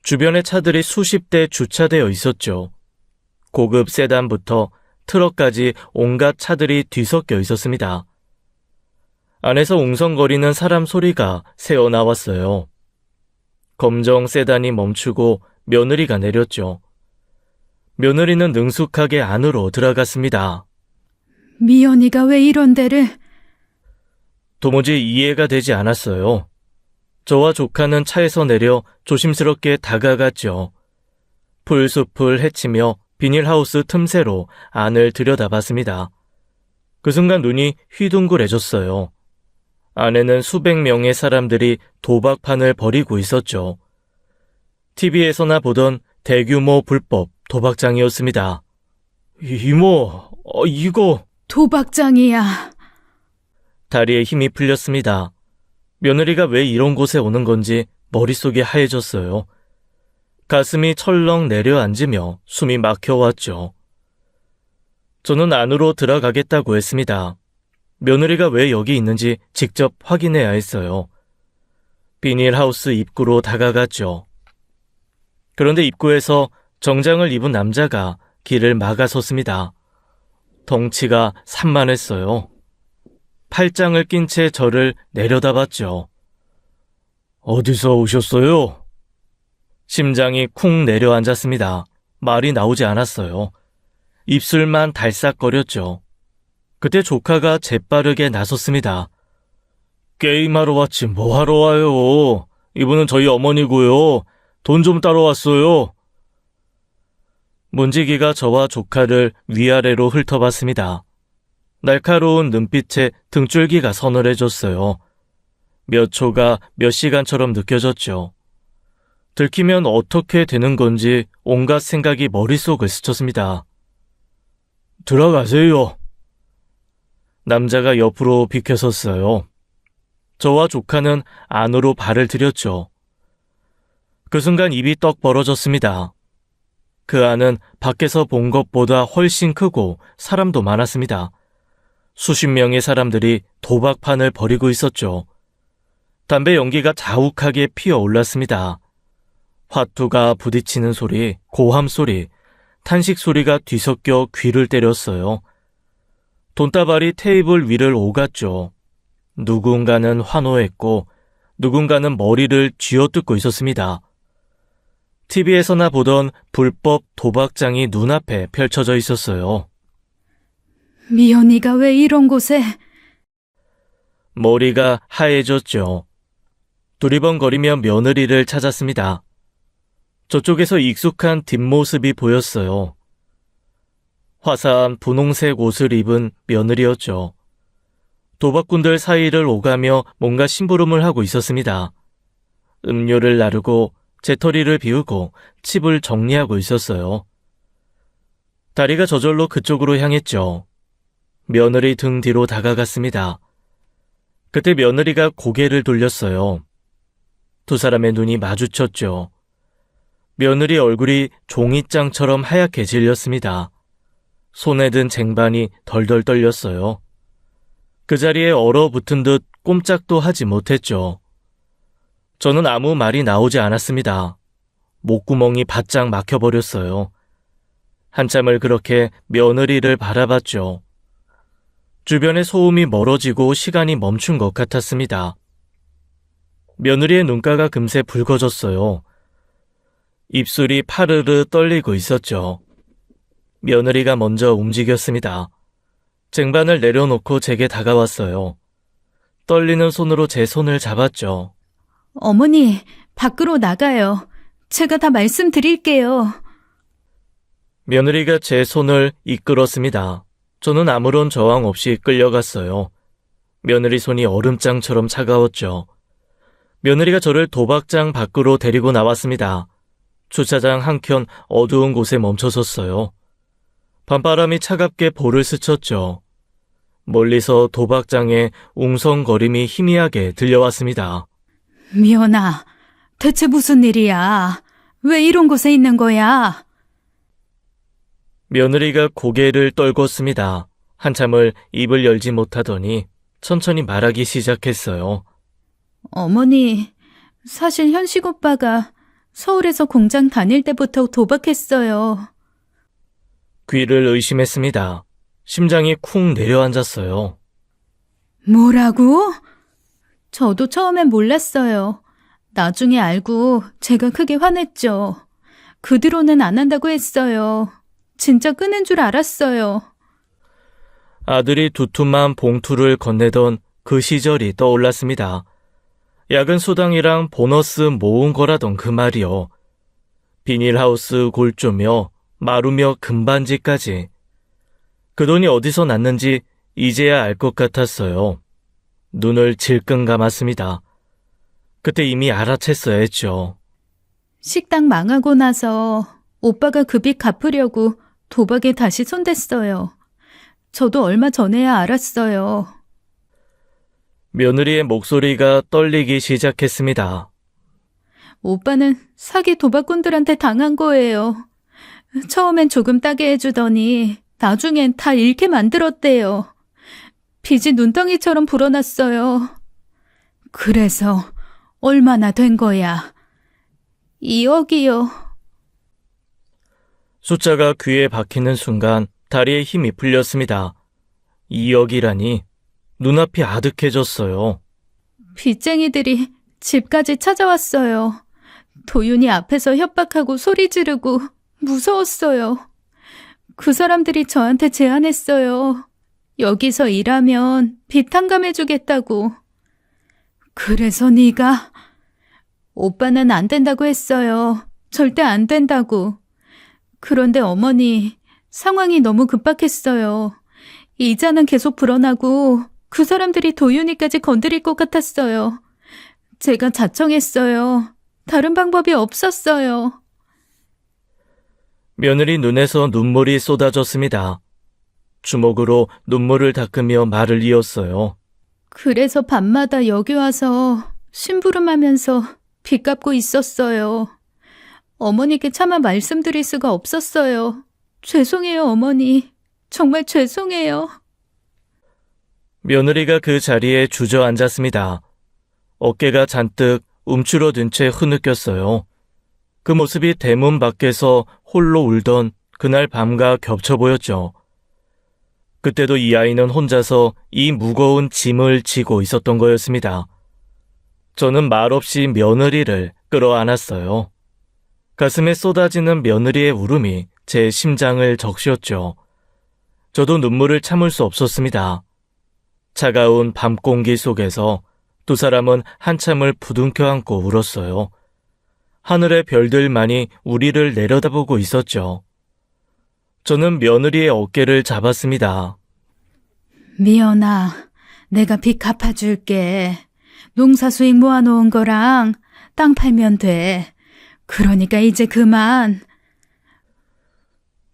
주변에 차들이 수십 대 주차되어 있었죠. 고급 세단부터 트럭까지 온갖 차들이 뒤섞여 있었습니다. 안에서 웅성거리는 사람 소리가 새어나왔어요. 검정 세단이 멈추고 며느리가 내렸죠. 며느리는 능숙하게 안으로 들어갔습니다. 미연이가 왜 이런 데를? 도무지 이해가 되지 않았어요. 저와 조카는 차에서 내려 조심스럽게 다가갔죠. 풀숲을 헤치며 비닐하우스 틈새로 안을 들여다봤습니다. 그 순간 눈이 휘둥그레졌어요. 안에는 수백 명의 사람들이 도박판을 벌이고 있었죠. TV에서나 보던 대규모 불법 도박장이었습니다. 이모, 이거... 도박장이야. 다리에 힘이 풀렸습니다. 며느리가 왜 이런 곳에 오는 건지 머릿속이 하얘졌어요. 가슴이 철렁 내려앉으며 숨이 막혀왔죠. 저는 안으로 들어가겠다고 했습니다. 며느리가 왜 여기 있는지 직접 확인해야 했어요. 비닐하우스 입구로 다가갔죠. 그런데 입구에서 정장을 입은 남자가 길을 막아섰습니다. 덩치가 산만했어요. 팔짱을 낀 채 저를 내려다봤죠. 어디서 오셨어요? 심장이 쿵 내려앉았습니다. 말이 나오지 않았어요. 입술만 달싹거렸죠. 그때 조카가 재빠르게 나섰습니다. 게임하러 왔지 뭐하러 와요. 이분은 저희 어머니고요. 돈 좀 따러 왔어요. 문지기가 저와 조카를 위아래로 훑어봤습니다. 날카로운 눈빛에 등줄기가 서늘해졌어요. 몇 초가 몇 시간처럼 느껴졌죠. 들키면 어떻게 되는 건지 온갖 생각이 머릿속을 스쳤습니다. 들어가세요. 남자가 옆으로 비켜섰어요. 저와 조카는 안으로 발을 들였죠. 그 순간 입이 떡 벌어졌습니다. 그 안은 밖에서 본 것보다 훨씬 크고 사람도 많았습니다. 수십 명의 사람들이 도박판을 벌이고 있었죠. 담배 연기가 자욱하게 피어올랐습니다. 화투가 부딪히는 소리, 고함 소리, 탄식 소리가 뒤섞여 귀를 때렸어요. 돈다발이 테이블 위를 오갔죠. 누군가는 환호했고 누군가는 머리를 쥐어뜯고 있었습니다. TV에서나 보던 불법 도박장이 눈앞에 펼쳐져 있었어요. 미연이가 왜 이런 곳에? 머리가 하얘졌죠. 두리번거리며 며느리를 찾았습니다. 저쪽에서 익숙한 뒷모습이 보였어요. 화사한 분홍색 옷을 입은 며느리였죠. 도박꾼들 사이를 오가며 뭔가 심부름을 하고 있었습니다. 음료를 나르고 재터리를 비우고 칩을 정리하고 있었어요. 다리가 저절로 그쪽으로 향했죠. 며느리 등 뒤로 다가갔습니다. 그때 며느리가 고개를 돌렸어요. 두 사람의 눈이 마주쳤죠. 며느리 얼굴이 종이장처럼 하얗게 질렸습니다. 손에 든 쟁반이 덜덜 떨렸어요. 그 자리에 얼어붙은 듯 꼼짝도 하지 못했죠. 저는 아무 말이 나오지 않았습니다. 목구멍이 바짝 막혀버렸어요. 한참을 그렇게 며느리를 바라봤죠. 주변의 소음이 멀어지고 시간이 멈춘 것 같았습니다. 며느리의 눈가가 금세 붉어졌어요. 입술이 파르르 떨리고 있었죠. 며느리가 먼저 움직였습니다. 쟁반을 내려놓고 제게 다가왔어요. 떨리는 손으로 제 손을 잡았죠. 어머니, 밖으로 나가요. 제가 다 말씀드릴게요. 며느리가 제 손을 이끌었습니다. 저는 아무런 저항 없이 끌려갔어요. 며느리 손이 얼음장처럼 차가웠죠. 며느리가 저를 도박장 밖으로 데리고 나왔습니다. 주차장 한켠 어두운 곳에 멈춰섰어요. 밤바람이 차갑게 볼을 스쳤죠. 멀리서 도박장의 웅성거림이 희미하게 들려왔습니다. 미연아, 대체 무슨 일이야? 왜 이런 곳에 있는 거야? 며느리가 고개를 떨궜습니다. 한참을 입을 열지 못하더니 천천히 말하기 시작했어요. 어머니, 사실 현식 오빠가 서울에서 공장 다닐 때부터 도박했어요. 귀를 의심했습니다. 심장이 쿵 내려앉았어요. 뭐라고? 저도 처음엔 몰랐어요. 나중에 알고 제가 크게 화냈죠. 그 뒤로는 안 한다고 했어요. 진짜 끊은 줄 알았어요. 아들이 두툼한 봉투를 건네던 그 시절이 떠올랐습니다. 야근 수당이랑 보너스 모은 거라던 그 말이요. 비닐하우스 골조며 마루며 금반지까지. 그 돈이 어디서 났는지 이제야 알 것 같았어요. 눈을 질끈 감았습니다. 그때 이미 알아챘어야 했죠. 식당 망하고 나서 오빠가 그 빚 갚으려고 도박에 다시 손댔어요. 저도 얼마 전에야 알았어요. 며느리의 목소리가 떨리기 시작했습니다. 오빠는 사기 도박꾼들한테 당한 거예요. 처음엔 조금 따게 해주더니 나중엔 다 잃게 만들었대요. 빚이 눈덩이처럼 불어났어요. 그래서 얼마나 된 거야? 2억이요. 숫자가 귀에 박히는 순간 다리에 힘이 풀렸습니다. 2억이라니 눈앞이 아득해졌어요. 빚쟁이들이 집까지 찾아왔어요. 도윤이 앞에서 협박하고 소리 지르고 무서웠어요. 그 사람들이 저한테 제안했어요. 여기서 일하면 빚 탕감해주겠다고. 그래서 네가? 오빠는 안 된다고 했어요. 절대 안 된다고. 그런데 어머니, 상황이 너무 급박했어요. 이자는 계속 불어나고 그 사람들이 도윤이까지 건드릴 것 같았어요. 제가 자청했어요. 다른 방법이 없었어요. 며느리 눈에서 눈물이 쏟아졌습니다. 주먹으로 눈물을 닦으며 말을 이었어요. 그래서 밤마다 여기 와서 심부름하면서 빚 갚고 있었어요. 어머니께 차마 말씀드릴 수가 없었어요. 죄송해요, 어머니. 정말 죄송해요. 며느리가 그 자리에 주저앉았습니다. 어깨가 잔뜩 움츠러든 채 흐느꼈어요. 그 모습이 대문 밖에서 홀로 울던 그날 밤과 겹쳐 보였죠. 그때도 이 아이는 혼자서 이 무거운 짐을 지고 있었던 거였습니다. 저는 말없이 며느리를 끌어안았어요. 가슴에 쏟아지는 며느리의 울음이 제 심장을 적시었죠. 저도 눈물을 참을 수 없었습니다. 차가운 밤 공기 속에서 두 사람은 한참을 부둥켜 안고 울었어요. 하늘의 별들만이 우리를 내려다보고 있었죠. 저는 며느리의 어깨를 잡았습니다. 미연아, 내가 빚 갚아줄게. 농사 수익 모아놓은 거랑 땅 팔면 돼. 그러니까 이제 그만.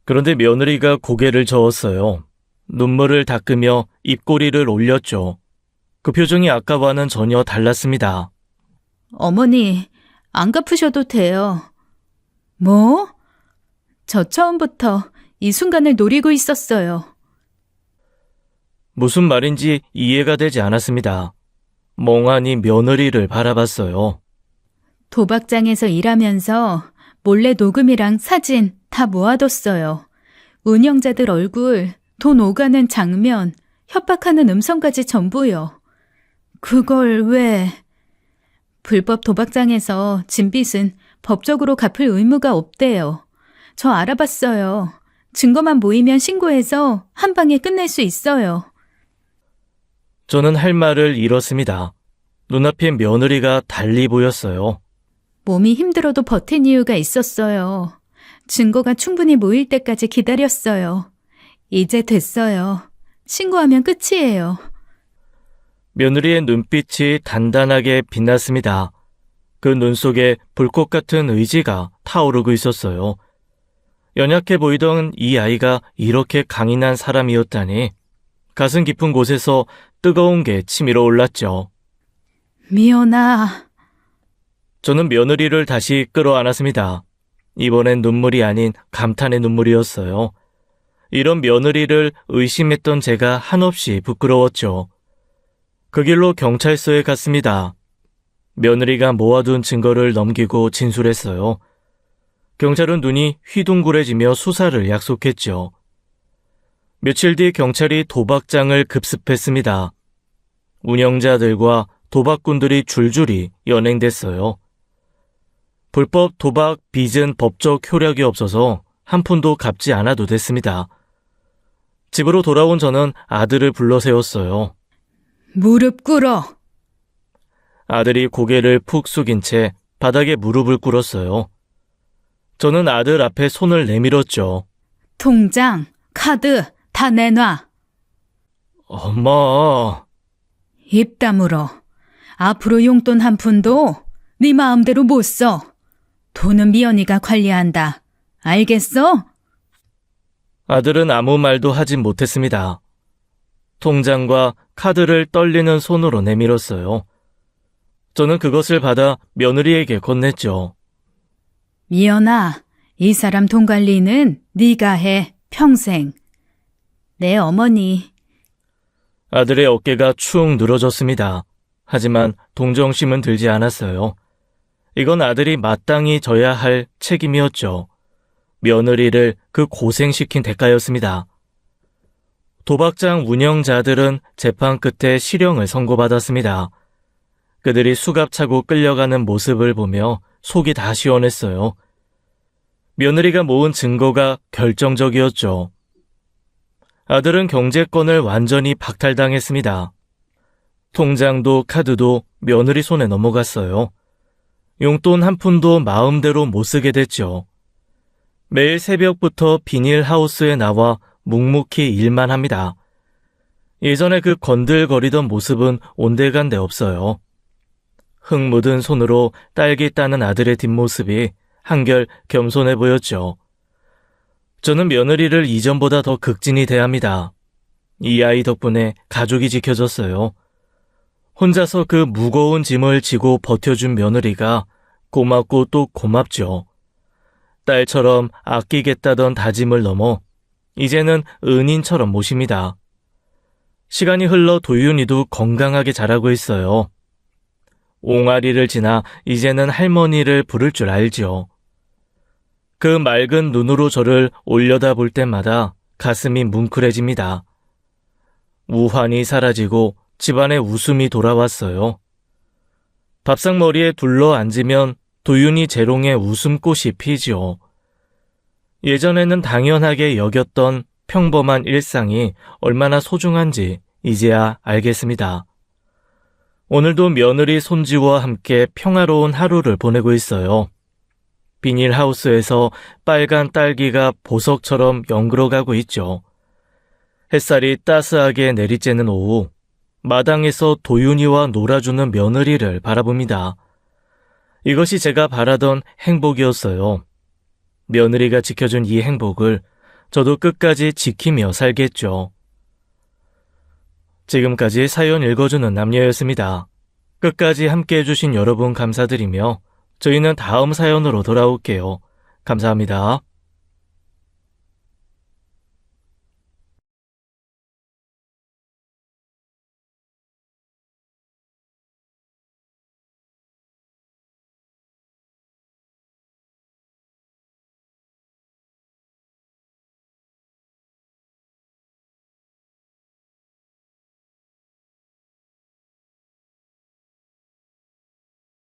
그런데 며느리가 고개를 저었어요. 눈물을 닦으며 입꼬리를 올렸죠. 그 표정이 아까와는 전혀 달랐습니다. 어머니, 안 갚으셔도 돼요. 뭐? 저 처음부터 이 순간을 노리고 있었어요. 무슨 말인지 이해가 되지 않았습니다. 멍하니 며느리를 바라봤어요. 도박장에서 일하면서 몰래 녹음이랑 사진 다 모아뒀어요. 운영자들 얼굴, 돈 오가는 장면, 협박하는 음성까지 전부요. 그걸 왜? 불법 도박장에서 진 빚은 법적으로 갚을 의무가 없대요. 저 알아봤어요. 증거만 모이면 신고해서 한 방에 끝낼 수 있어요. 저는 할 말을 잃었습니다. 눈앞에 며느리가 달리 보였어요. 몸이 힘들어도 버틴 이유가 있었어요. 증거가 충분히 모일 때까지 기다렸어요. 이제 됐어요. 신고하면 끝이에요. 며느리의 눈빛이 단단하게 빛났습니다. 그 눈 속에 불꽃 같은 의지가 타오르고 있었어요. 연약해 보이던 이 아이가 이렇게 강인한 사람이었다니 가슴 깊은 곳에서 뜨거운 게 치밀어 올랐죠. 미연아. 저는 며느리를 다시 끌어안았습니다. 이번엔 눈물이 아닌 감탄의 눈물이었어요. 이런 며느리를 의심했던 제가 한없이 부끄러웠죠. 그 길로 경찰서에 갔습니다. 며느리가 모아둔 증거를 넘기고 진술했어요. 경찰은 눈이 휘둥그레지며 수사를 약속했죠. 며칠 뒤 경찰이 도박장을 급습했습니다. 운영자들과 도박꾼들이 줄줄이 연행됐어요. 불법 도박 빚은 법적 효력이 없어서 한 푼도 갚지 않아도 됐습니다. 집으로 돌아온 저는 아들을 불러 세웠어요. 무릎 꿇어. 아들이 고개를 푹 숙인 채 바닥에 무릎을 꿇었어요. 저는 아들 앞에 손을 내밀었죠. 통장, 카드 다 내놔. 엄마, 입 다물어. 앞으로 용돈 한 푼도 네 마음대로 못 써. 돈은 미연이가 관리한다. 알겠어? 아들은 아무 말도 하진 못했습니다. 통장과 카드를 떨리는 손으로 내밀었어요. 저는 그것을 받아 며느리에게 건넸죠. 미연아, 이 사람 돈 관리는 네가 해. 평생. 내 어머니. 아들의 어깨가 축 늘어졌습니다. 하지만 동정심은 들지 않았어요. 이건 아들이 마땅히 져야 할 책임이었죠. 며느리를 그 고생시킨 대가였습니다. 도박장 운영자들은 재판 끝에 실형을 선고받았습니다. 그들이 수갑차고 끌려가는 모습을 보며 속이 다 시원했어요. 며느리가 모은 증거가 결정적이었죠. 아들은 경제권을 완전히 박탈당했습니다. 통장도 카드도 며느리 손에 넘어갔어요. 용돈 한 푼도 마음대로 못 쓰게 됐죠. 매일 새벽부터 비닐하우스에 나와 묵묵히 일만 합니다. 예전에 그 건들거리던 모습은 온데간데 없어요. 흙 묻은 손으로 딸기 따는 아들의 뒷모습이 한결 겸손해 보였죠. 저는 며느리를 이전보다 더 극진히 대합니다. 이 아이 덕분에 가족이 지켜졌어요. 혼자서 그 무거운 짐을 지고 버텨준 며느리가 고맙고 또 고맙죠. 딸처럼 아끼겠다던 다짐을 넘어 이제는 은인처럼 모십니다. 시간이 흘러 도윤이도 건강하게 자라고 있어요. 옹알이를 지나 이제는 할머니를 부를 줄 알죠. 그 맑은 눈으로 저를 올려다볼 때마다 가슴이 뭉클해집니다. 우환이 사라지고 집안에 웃음이 돌아왔어요. 밥상머리에 둘러 앉으면 도윤이 재롱의 웃음꽃이 피지요. 예전에는 당연하게 여겼던 평범한 일상이 얼마나 소중한지 이제야 알겠습니다. 오늘도 며느리 손지와 함께 평화로운 하루를 보내고 있어요. 비닐하우스에서 빨간 딸기가 보석처럼 연그러가고 있죠. 햇살이 따스하게 내리쬐는 오후, 마당에서 도윤이와 놀아주는 며느리를 바라봅니다. 이것이 제가 바라던 행복이었어요. 며느리가 지켜준 이 행복을 저도 끝까지 지키며 살겠죠. 지금까지 사연 읽어주는 남녀였습니다. 끝까지 함께 해주신 여러분 감사드리며 저희는 다음 사연으로 돌아올게요. 감사합니다.